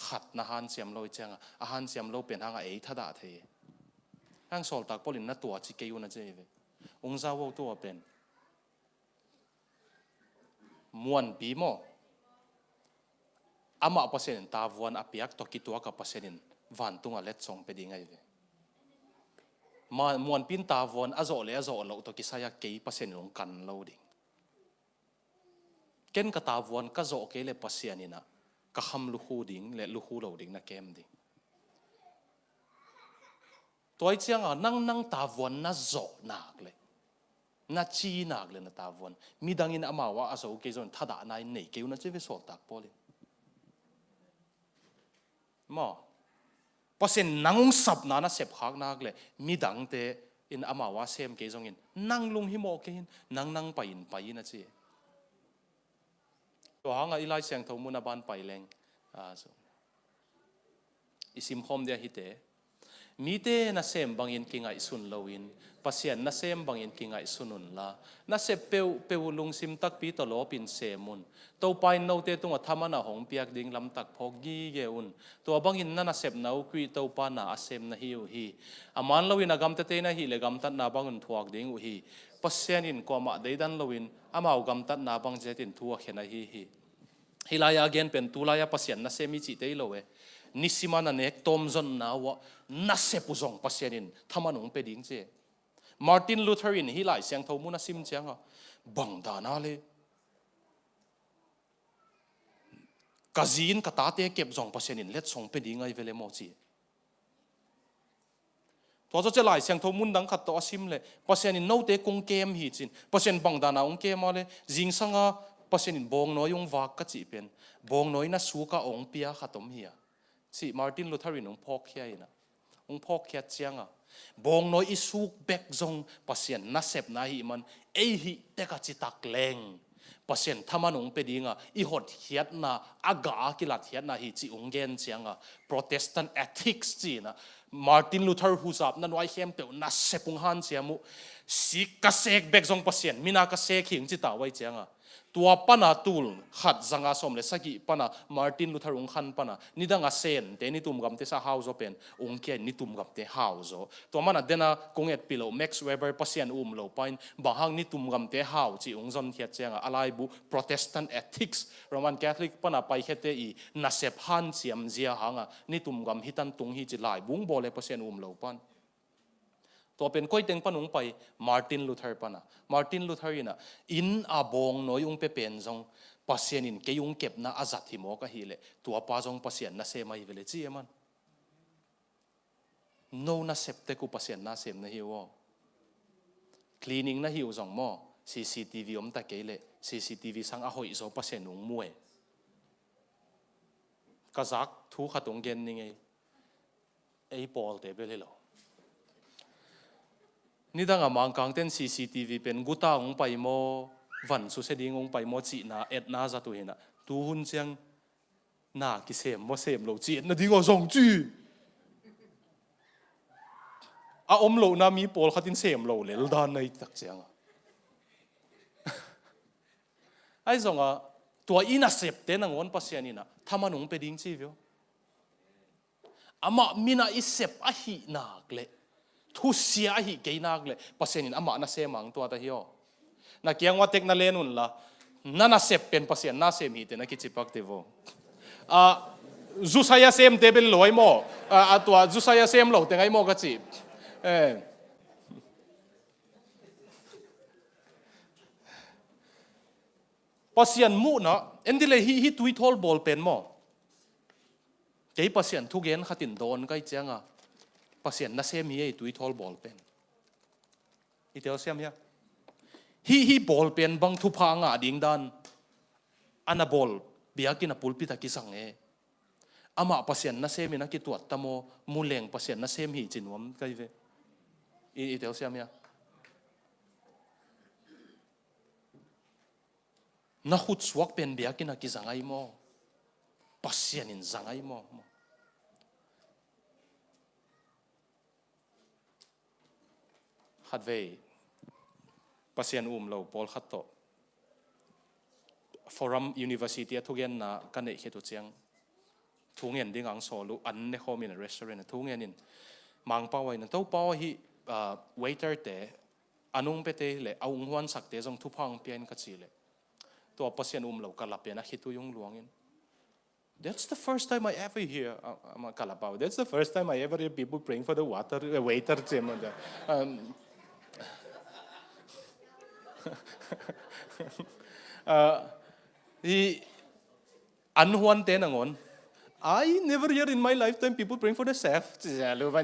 S2: ขัดนะฮันเสียมโลยเจ้าฮันเสียมโลเป็นหางเอทัดาเทหางสอลตักปลินนัตัวจิเกยุนะเจ้าองค์เจ้าตัวเป็นมวนปีโมอามาปัสเซนตาวันอภิยักตกิตัวกับปัสเซนวันตุงอเล็ดส่งไปดีไงเวมามวนปินตาวันอโจเลอโจเราตกิสายเกย์ปัสเซนลงกันเราดิ่งเกณฑ์กตาวันก็โจเกเลปัสเซียนี่นะก็คำลูกหูดิ่งและลูกหูเราดิ่งนะเกมดิ่งตัวไอ้เจ้านั่งตาวันน่าโจนักเลยน่าชีนักเลยนะตาวันมีดังอินอามาว่าอโจเกย์จนทัดานายเนี่ยเกย์น่าจะไปสอบตักพอเลยมอพอเส้นนั่งสับนาเสพขากนักเลยมีดังเตอินอามาว่าเซมเกย์จงอินนั่งลงหิโมเกย์นั่งไปนะจีตัวหางอีไลเสียงทมุนบานไปแรงอิสิมคอมเดียฮิเตมีเตน่าเซมบางอินกิงไอสุนลวินปัสยานน่าเซมบางอินกิงไอสุนุนละน่าเซปเปวลุงซิมตักปีตโลปินเซมุนตัวไปโนเตตุงอัธมานาหงเปียกดิ่งลำตักพอกีเกอุนตัวบางอินน่าเซปนาอุกีตัวปานาอาเซมนาฮิวฮีอามันลวินอากำเตเตนะฮีเลกำตัดนาบางอินทวกดิ่งอุฮีปัสยานินกว่ามาเดดันลวินอามาอุกำตัดนาบางเจตินทวกเขนะฮีฮิลายาเกนเป็นตุลายาปัสยานน่าเซมิจิเตโลเวนิสิมานันเอกตอมจนนาวะน่าเซปุจงปัสยานินทำมันงไปดิ่งเจมาร์ตินลูเทอรินฮิไลเสียงทมุนซิมเจียงบังดานาเลกาจีนกตาเตเก็บจงปัสยานินเล็ดส่งไปดิ่งไงเวเลโมจีตัวจะไล่เสียงทมุนดังขัดตัวซิมเลยปัสยานินโนเตกงเกมฮีจินปัสยานบังดานาองเกมมาเลยจิงสังอาปัสยานินบงน้อยองวากกจีเป็นบงน้อยน่าสู้กับองเปียขัดตมเฮียสิมาร์ตินลูเทอรินองพอกเฮียนะองพอกเฮียเจียงบงน้อยอิสุกเบกจงปัสยานน่าเสพนาหิมันเอหิเตกจิตักเลงปัสยานทำมันองไปดิ่งอีหดเฮียดนะอากากิลัดเฮียดนะฮิจิองเกนเจียงโปรเตสแตนต์เอธิกส์จีนะมาร์ตินลูเทอร์ฮูซับนั่นไว้เข้มเตวน่าเสพงฮันเจียมุสิกเสกเบกจงปัสยานมินากเสกหิงจิตาไว้เจียงตัวปนาตูลขัดจังอาสมเลสกิปนามาร์ตินลูเทอร์องขันปนานี่ดังอาเซนเดนิตุมกัมเตสาฮาวโซเป็นองเกนิตุมกัมเตฮาวโซตัวมันเดนะกงเอ็ดปิโลแม็กซ์เวเบอร์ปัสยานโลปายบางหังนิตุมกัมเตฮาวจีองจนเทียเจียงอะไรบุโปรเตสแตนต์เอธิกส์โรมันแคทอลิกปนาไปเฮเตอีนาเซพฮันเซียมเจียหังนิตุมกัมฮิตันตุงฮิจิลายบุงโบเลปัสยานโลปันตัวเป็นก้อยเต็งปนุงไปมาร์ตินลูเทอร์ปนะมาร์ตินลูเทอร์นะอินอาบงน้อยองเปเป็นจงปัสยานินเกยุงเก็บนะอาจัดที่หมอกะฮิเลตัวป้าจงปัสยานน่าเสมาฮิเวเลจีมันโนน่าเสพเตกุปัสยานน่าเสมนะฮิวคลีนิ่งนะฮิวจงหมอ CCTV อมตะเกเล CCTV สังอาหอยโซปัสยานุงมวยกะซักทุกขตงเกนนี่ไงไอ้ปอลเตเบเลโลนี่ดังอามังกังเต้น CCTV เป็นกุตาองไปโมวันสุเสดิงองไปโมจีนาเอ็ดนาจะตัวเห็นตูหุ่นเจียงนากิเสมโมเสมโลจีนาดิ้งอส่งจีอาอมโลนามีโพลขัดินเสมโลเลลดานในตักเจียงไอ้ส่งตัวอินาเสพเตนังวันปัสยานินะทำมันองไปดิ้งจีวิวอามามินาอิเสพอะหินักเลทุเสียหิเกยนักเลยปัสยานินอามานาเสมังตัวตาฮิโอนักเกียงว่าเทคนาเลนุนละนั่นน่าเสพเป็นปัสยานน่าเสพหิตนักกิจปักเทโวจุสายเสมเตเบลลอยโมตัวจุสายเสมโลเตงไอโมกัจิปัสยานมุนะเอ็นดิเลฮิตุยทอลบอลเป็นโมเกยปัสยานทุกเย็นขัดินโดนก็ไอเจียงปัสยานน่าเสพหิตุยทอลบอลเป็นอีเดียวเสียมยังฮีบอลเป็นบางทุพางาดิ่งดันอันน่ะบอลเบียกินปุลปิตากิสังอามาปัสยานน่าเสมินักกิตัวตโมมูเลงปัสยานน่าเสมหิจินวมก็อีเวอีเดียวเสียมยังนักขุดสวกเป็นเบียกินกิสังไอโมปัสยานินสังไอโมฮัดเวปัสยานเราพอลขัดโตฟอรัมยูนิเวอร์ซิตี้ทุกอย่างนะกันเอกเหตุเจียง ทุ่งเงินดิ้งอังโซลูอันเนี่ยเขามีในร้านทุ่งเงินนินมังเป้าไว้นั่นตัวเป้าฮีwaiter เตะอันนุ่งไปเตะเลยเอาหัวสักเตะจงทุพพังเปลี่ยนกัจจิเลยตัวปัสยันเรากลับเปลี่ยนนะคิดตัวยุงหลวงอิน That's the first time I ever hear kalapao. That's the first time I ever hear people praying for the waiter เจมันจะอันหัวเตะนังอน I never hear in my lifetime people praying for the chef จะรู้ป่ะ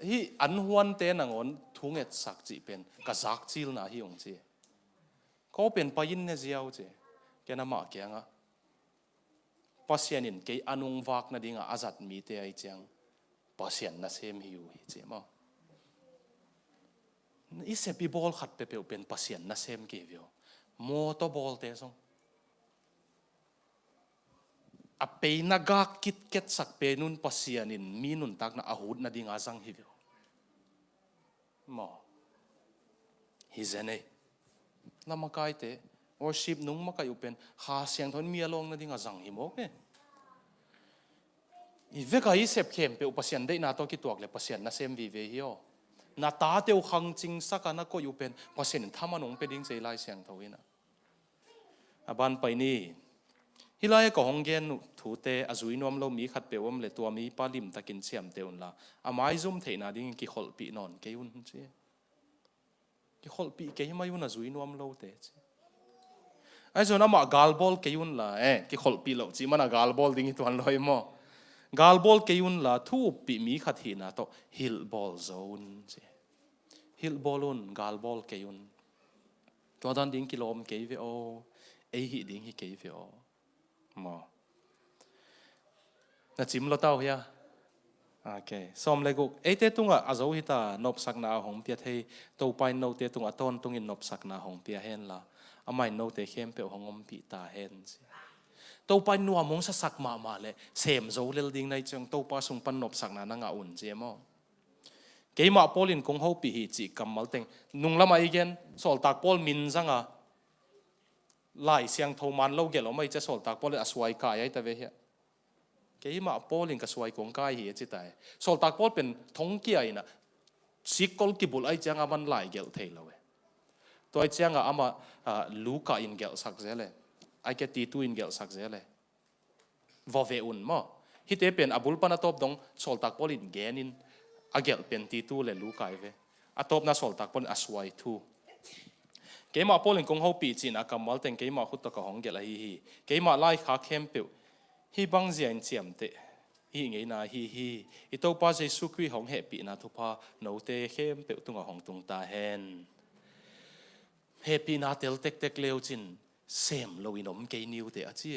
S2: ฮีอันหัวเตะนังอนทุ่งเอ็ดสักจีเป็นกระซักจิลนะฮีองจีก็เป็นไปยินเนี่ยเจ้าจีแกน่ามาแกงอ่ะปัสยานินแกอนุงวักนั่นดิ่งอาจัดมีเตะไอเจียงปัสยานน่ะเซมหิวเจ้ามั้งอีเซปีบอลขัดเปเปเป็นปัสยานน่ะเซมเกี่ยวมอเตอร์บอลเตะซงอเปย์นักกักคิดเก็ตสักเปนุนปัสยานินมีนุนตักน่ะอาหุดนั่นดิ่งอาจังหิวมั้งฮิเซเน่น้ำมันไก่เตะworship นุ่งมาไก่อุเป็นข้าเสียงทนมีอารมณ์นั่นดิ่งอาจังหิมโอเคอีเวกไอ้เสพเข้มเปอุปเสียนได้นาตัวกี่ตัวเลยปัสยานน่ะเซมวิเวฮิโอนาตาเตียวขังจริงสักการนักก็อยู่เป็นปัสยานทำมันงเป็นดิ่งใจไล่เสียงทวินะบ้านไปนี่ฮิไลก็ห้องเย็นถูเตะอาจุยนวมเรามีขัดเปวมเลยตัวมีปาลิมตะกินเสียมเตียวละอาไม้ซุ่มเทนาดิ่งกี่ขลปีนอนเกยุนเจ้กี่ขลปีเกยมายุนอาจุยนวมเราเตะไอ้ส่วนนั้นมากาลบอลเกยุนละกี่ขลปีเราจีมันกาลบอลดิ่งตัวลอยมั้งกาลบอลเกยุนละทูปีมีขัดหินะโตฮิลบอลโซนฮิลบอลุนกาลบอลเกยุนตัวดันดิ่งกิโลมเกยเวโอไอฮิดิ่งฮิเกยเวโอมั้งน่าจิมเราเต้าเฮียโอเคสมเลยกูไอเตตุงอ่ะอาจจะวิตานบสักนาหงเปียให้ตัวไปโนเตตุงอ่ะต้นตุงอินนบสักนาหงเปียเห็นละอาไม่โนเตเข้มเปียวหงอมปีตาเห็นสิตัวไปนัวมงสักมาเลยเสมโจเลลดิ้งในจังตัวไปส่งปันนบสักนานังอุ่นเจียมั้งเกี่ยมาพอลินคงเขาปีหิจิกำมัลเต็งนุ่งละมาอีกเกนสอลตากพอลมินจังอ่ะไล่เสียงโทมันเราเกลเราไม่จะสอลตากพอลสวยกายไอ้ตะเวียเกี่ยมาพอลินก็สวยกงกายหิจิตายสอลตากพอลเป็นทงเกียร์นะสิกอลกิบุลไอ้จังอ่ะมันไล่เกลเทลเลยตัวไอ้จังอ่ะมาลูกาอินเกลสักเจเลยไอ้แกตีตูอินเกลสักเจเลยวอเวอุนมั้งฮิตเตเป็นอับุลปนาตบดงสอลตักพอลินเกนินอาเกลเป็นตีตูเลยลูกาเวอัตบนาสอลตักพอลินอสวยทูเกมาพอลินคงเขาปีจีนอากัมมัลเต็งเกมาขุดตะกของเกลฮีเกมาไล่ขาเข้มเปียวฮีบังเจียนเจียมเตฮีไงนาฮีอีตัวป้าเจสุควีของเฮปีนาทุพาโนเตเข้มเปียวตุงของตุงตาเฮนเฮปีนาเตลเต็กเลวจินเซมโลวินอมเกนิวเตอจี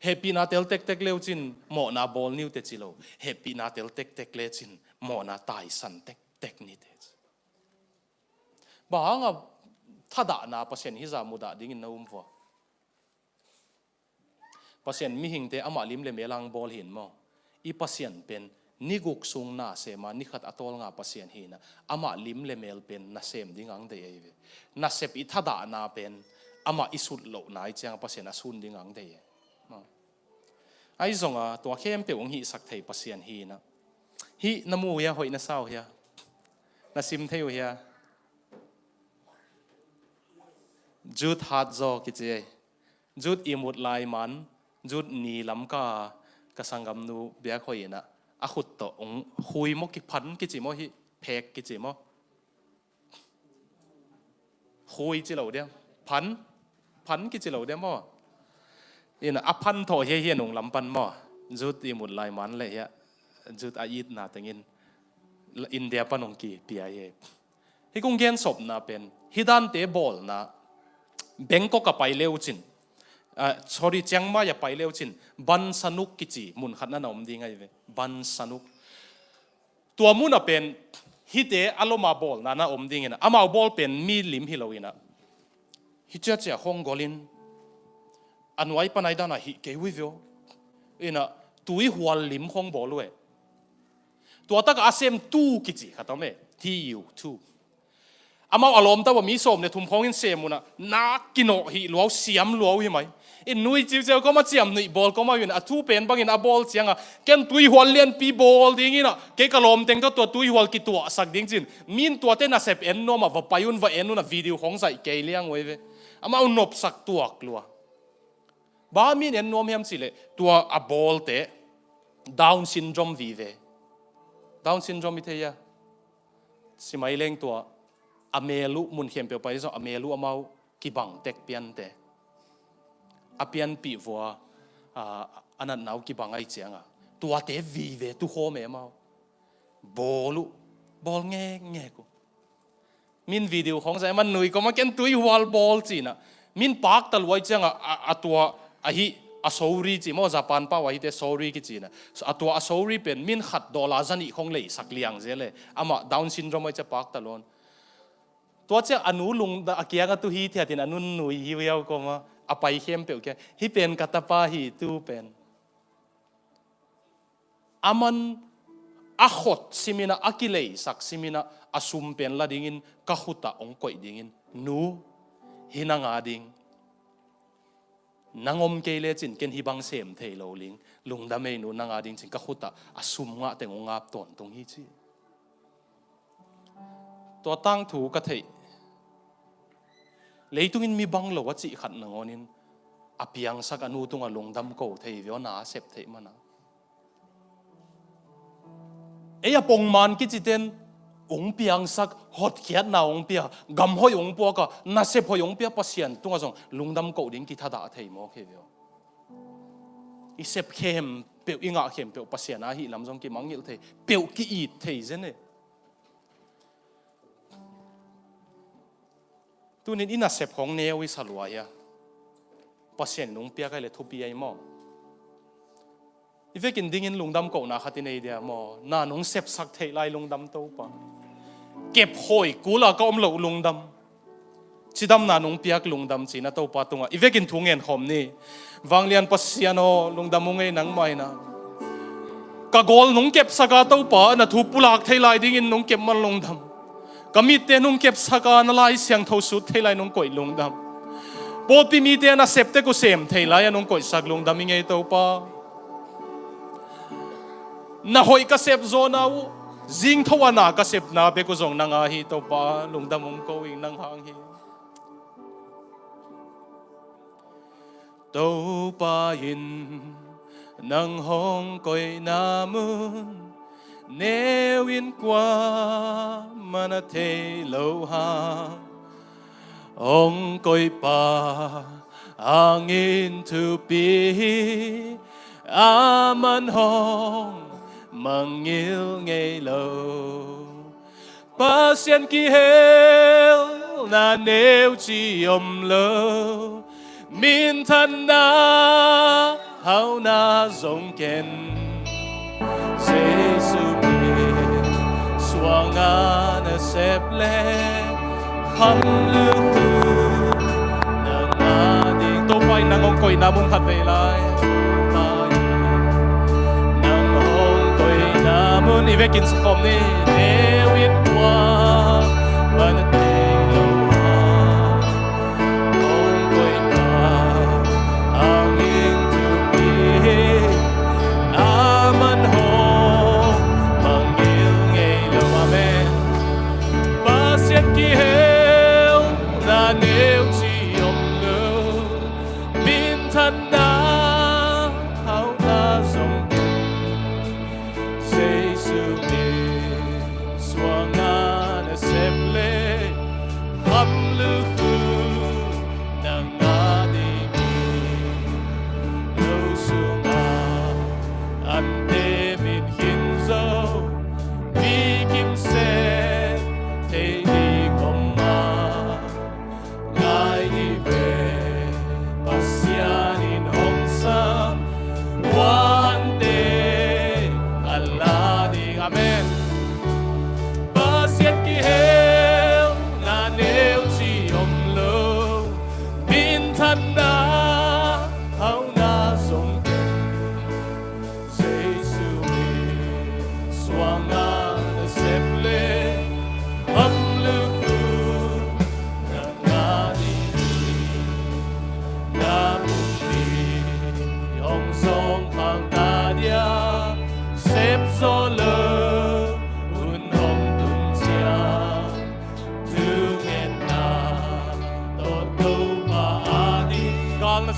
S2: เฮปีนาเตลเต็กเลวจินหมอนาบอลนิวเตจิโลเฮปีนาเตลเต็กเลจินหมอนาตายสันเต็กนิเตจบางอ่ะถ้าด่านาเปอร์เซ็นต์ฮิจามุดาดิ้งน่าอุ้มฟัวเปอร์เซ็นต์มีหิงเตอมาลิมเลเมลังบอลหินมั้งอีเปอร์เซ็นต์เป็นนิกุกซุงนาเซมานิขัดอัตโตลงาเปอร์เซ็นต์หินะอามาลิมเลเมลเป็นนาเซมดิ้งอังเดียร์นาเซปอีถ้าด่านาเป็นอามาอิสุดโลนายจังเปอร์เซ็นต์อาซุนดิ้งอังเดียไอ้ส่งอ่ะตัวเข้มเปียวงหิสักเทปัสยันฮีนะฮีน้ำมูเฮียหอยน้ำเศร้าเฮียน้ำซิมเทียวเฮียจุดฮัดโจกิจจุดอิมุดลายมันจุดนีลำกากสังกำนูเบียหอยนะอาขุดต่อองคุยมกิพันกิจิโมฮิเพกกิจิโมคุยจิเหล่าเดียมพันกิจิเหล่าเดียมโมอินะอพันโถเฮียหนุ่งลำปันมอจุดอิมุดลายมันเลยฮะจุดอายิดนาตังอินเดียปนงกีเปียเยฮิกุงเกนศพนาเป็นฮิดันเตบอลนะเบงก็กับไปเร็วจินsorry เจียงมาอย่าไปเร็วจินบันสนุกกิจิมุนขัดนั่นอมดีไงเว้บันสนุกตัวมุนอ่ะเป็นฮิเตอารมณ์บอลนะอมดีไงนะอามาบอลเป็นมีลิมฮิโลวินะฮิเจ้าเจ้าฮงกอลินอันไว้ปนัยดานะฮิเกวิโวอินะตุยหัวลิมฮงบอลเลยตัวตักอาเซมตูกิจิขัดเอาไหมที่อยู่ทูอ amau alom ta wa mi som ne thum khong in semuna na kino hi lo siam lo hi mai in nui chiu chiu ko ma chiam nui bol ko ma win a thu pen bangin a bol chianga ken tui hwal lian pi bol ding ina ke kalom teng to tui hwal ki tua sak ding chin min tua te na sep en no ma va payun va en no na video khong sai ke liang we ve amau nop sak tuak lua ba min en nom hiam chile tua a bol te down syndrome vi ve down syndrome ite ya simai leng tua amelu mun khem pe pai so amelu amau ki bang tek pian te apian pi vua anan nau ki bang ai chianga tua te vi ve tu ho me mau bol nge ko min video khong sai man nui ko ma ken tui wal bol china min pak tal wai chianga atua ahi asori chi mo japan pa wai te sorry ki china so atua asori pen min khat dola zani khong lei sak liang zele ama down syndrome cha pak talon tua che anu lung da akia ga tu hi thiatin anun nui hi weu ko ma apai khem pe ke hi pen katapa hi tu pen aman akhot simina akilei sak simina asum pen la dingin kahuta ongkoi dingin nu hinanga ding nangom kele chin ken hibang sem thei lo ling lungda me nu nanga ding chin kahuta asum nga te ngap ton tung hi chi to tang thu ka thei leitungin mi bang lo chi khat nangonin apiang sak anu tunga lungdam ko thei vio na sep thei mana eya pongman ki chiten ong piang sak hot khiat na ong pia gam hoi ong po ka na sep hoi ong pia pasian tunga jong lungdam ko ding ki thada thei mo khe vio i sep khem pe inga khem pe pasian a hi lam jong ki mangil thei pe ki i thei jene tunin ina sep khong newi salwa ya pasien nung pia kai le thupi ai mo ivekin dingin lungdam ko na khatin ei dia mo na nung sep sak thei lai lungdam to pa kep hoi kula ka om lo lungdam chidam na nung piak lungdam china to pa tunga ivekin thungen khom ni wanglian pasiano lungdam ngai nang mai na ka gol nung kep saka to pa na thu pulak thei lai dingin nung kep man lungdam kami te nung kep saka na lai siang tho su thei lai nung koi lungdam Poti mi te na septe ko sem thei lai anong koi sak lungdam ngai to pa na hoi ka sep zona u jing thowa na ka sep na be ko zong na nga hi to pa lungdam ong ko ing nang hang hi to pa in nang hong koi na mun newin qua mana te lo ha ông coi pa angin tu pi aman hong mangil ngay lo Pasian ki hel na nêu chi om lo min thân na hao na giống ken Giêsu biết suanga na sep le kham tô quay nang ông coi na mung khát về lại nang ông coi na mung ive kin skom ni newit qua ban te lo ông coi pa angin tu pi aman hong mangil ngei lo amen Pasian ki hel na neu chi om lo min thân na hao na giống Giêsu mi swanga na sep le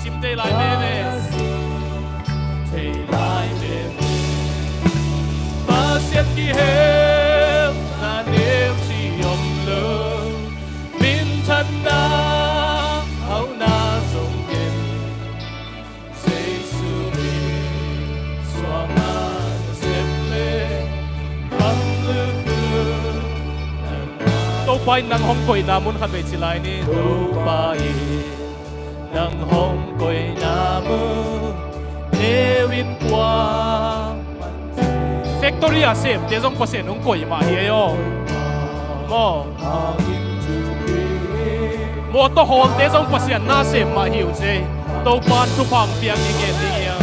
S2: sim te lai me me te lai me Pasian ki hel na nêu chi om lơ min thân na hau na song ken say su mi xóa na xếp lê khăm lư tô bay nang hong koi na mun khat ve chi lai ni tô bay nang hong koi na mu Ewin qua Factory à xem để trong Pasian ông quỷ mà hiểu yo mo to hol để trong Pasian na xem mà hiểu chứ đâu ban tu phang tiếng như nghe tiếng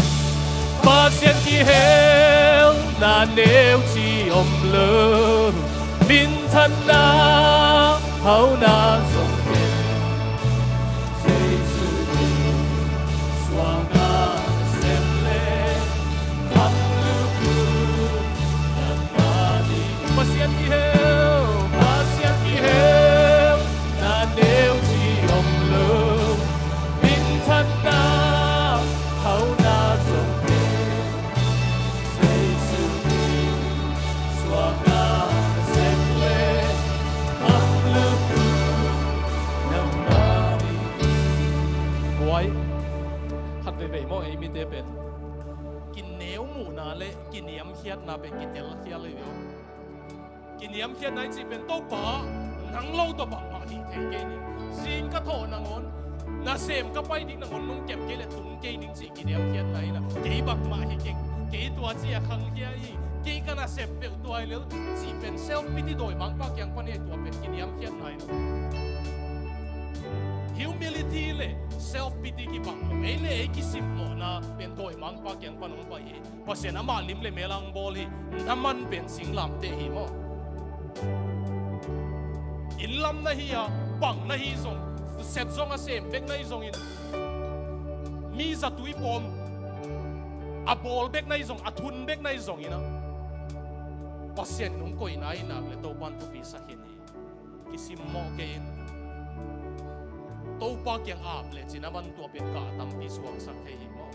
S2: Pasian ki hel na nêu chi om lơ min thân na hau na song ken say su mi xóa na xem lê khăm lư Pasian ki hel na nêu chi om lơ min thân na hau na song ken say su mi xóa na xem lê khăm lư nam na đi quay khát về về mo ai mi te pen kin nếu mu na le kin yam hiat na pen kin tel hiat le yo kin yam hiat nai chi pen to pa nang lo to bang ma hi thei ke ni sin ka tho na ngon na sem ka pai ding na ngon nung kem ke le tung ke ning chi kin yam hiat nai na ke bak ma hi ke tua chi a khang hia hi ke ka na sep pe tu ai le chi pen self pity doi mang pa kyang pa ne tua pen kin yam hiat nai na humility le self pity ki bang lo ei le ki sim mo na pen doi mang pa kyang pa nong pa hi Pasian ama lim le melang bol hi naman pen sing lam te hi mo in lam na hi a bang na hi zong set zong a sem bek na hi zong in mi za tui pom a bol bek na hi zong a thun bek na hi zong ina Pasian nung koi na ina le to pan tu pi sa hin hi ki sim mo ke in to pa kyang ap le chinaman tu pen ka tam pi suang sak the hi mo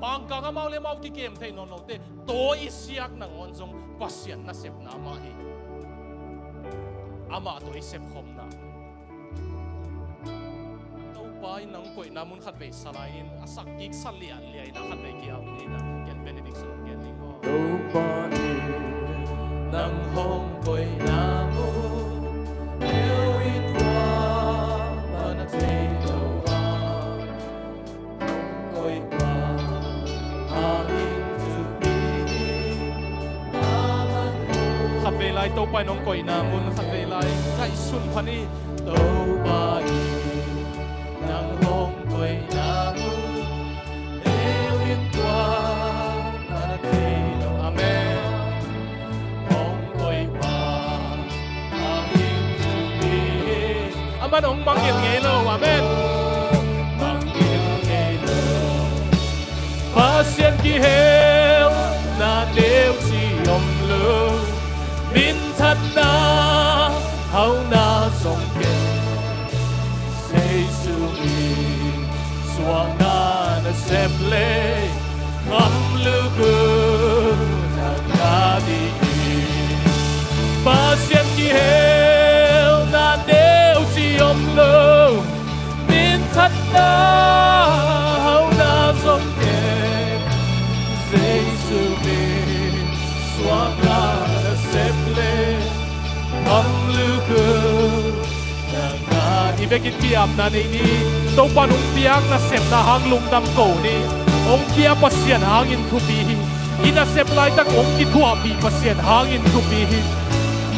S2: mang ka nga mau le mau ki kem thei non lo te to isiak na ngon zong Pasian na sep na ma hi ama to isep khom na to pai nang koi na mun khat ve salain asak ki salian liai na khat ve ki am ni na ken benediction ken ni ngo to pai nang hong koi na mu eu in qua ba na te do wa koi pa khát về lại tàu bay nông cội na muốn khát về lại cái xuân phani tàu bay nang hong cội na muốn yêu in qua na thế đâu amen hong cội pa amin tubi aman ông mang yên nghe lo amen mang yên nghe lo Pasian ki hel na nêu chi om lơ min thân na hau na song ken say su mi xóa na xếp lê khăm lư na na đi Pasian ki hel na nêu chi om lơ min thân na hau na song ken say su mi xóa na xếp lê khăm lư na na ibekin piam na ni to panung piang na sep na hang lung dam ko ni ong pia Pasian hangin thu bi ina sep lai tak ong ki thua bi Pasian hangin thu bi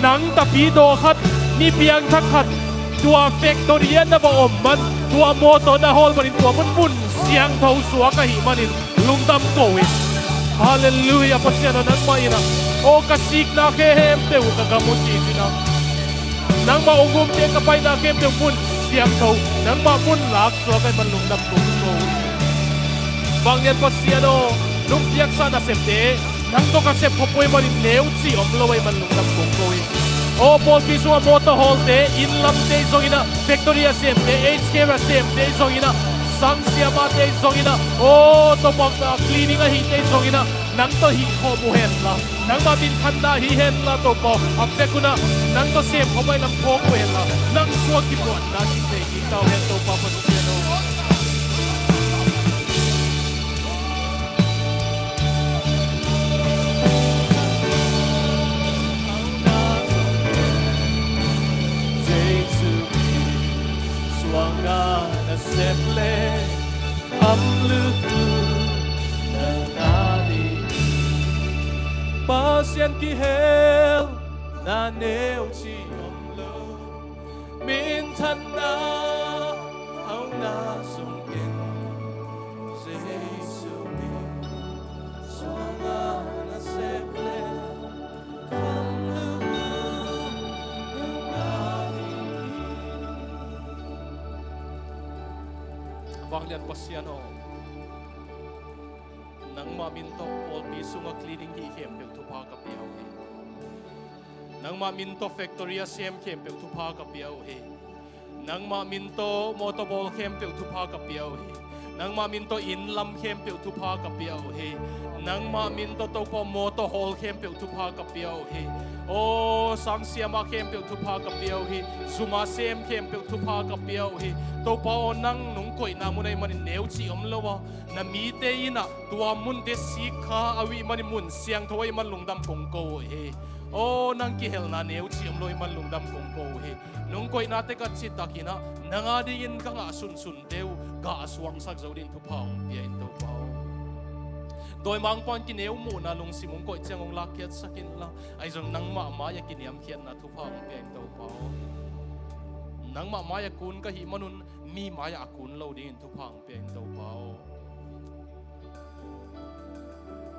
S2: nang ta pi do khat ni piang thak khat tua factory na ba om man tua moto na hol manin tua mun siang thau suwa ka hi manin lung dam ko hallelujah Pasian na nang mai na o kasik na kehem te u kagamuti na nang maungum te kapay na kem te mun siang thau nang ma mun lak so kan manlung dam ko bangyan Pasian o lung piak sa na septe nang to ka sep phopoy manin neu chi om lowai manlung dam ko O Paul Pisua Motor Hall te in lam te zongina Victoria sem te HK sem te zongina sang siama te zongina o to pang cleaning a hi te zongina nang to hi ho mu hen la nang ma bin khanda hi hen la to po apte kuna nang to sem ho mai lam thok hen la nang suak ki bon na ki te ki tau hen to pa pa no nasemte kham na nadi Pasian ki hel na neu chi lo min than na hau na sung in Zomi swanga nasemte kham na nadi Banglian Pasian o nang maminto Paul Pisunga cleaning hi hiam pe thupa ka piao he nang maminto Victoria sem hiam pe thupa ka piao he nang maminto motoball hiam pe thupa ka piao he nang maminto inlam hiam pe thupa ka piao he nang maminto to po moto hall hiam pe thupa ka piao he o sang siama hiam pe thupa ka piao he zuma sem hiam pe thupa ka piao he to pa o nang nung koi na munai mani neu chi om lowa na mi te ina tua mun te si kha awi mani mun siang thoi man lungdam kong ko he o nang ki hel na neu chi om loi man lungdam kong ko he nung koi na te ka chi takina nanga dingin ka nga sun sun deu ka aswang sak zodin thu phang pia in to pa doi mang pon ki neu mu na lung simung koi chang ong lakiat sakin la ai jong nang ma ya ki niam khian na thu phang pia in to pa nang maya kun ka hi manun mi maya akun lo din thu phang pe to pao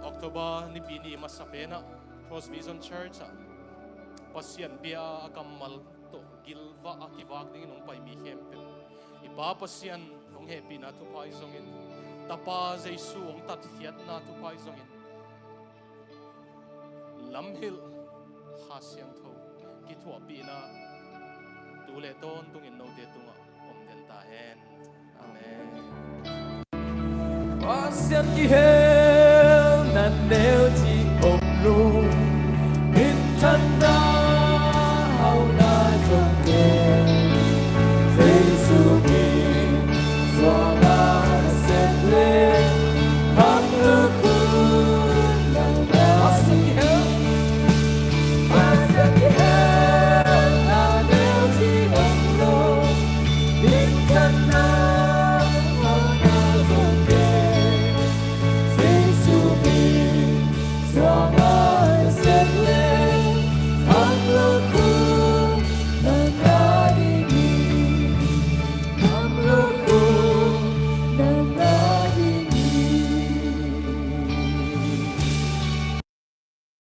S2: October ni bini masapena Cross Vision Church Pasian bia akamal to gilwa akivak ding nong pai mi hempe ipa Pasian ong happy na thu pai zongin tapa Jesu ong tat hiat na thu pai zongin lamhil khasiang tho ki thua pi na tu le ton tung in no de tunga om den ta hen amen
S3: Pasian ki hel na neu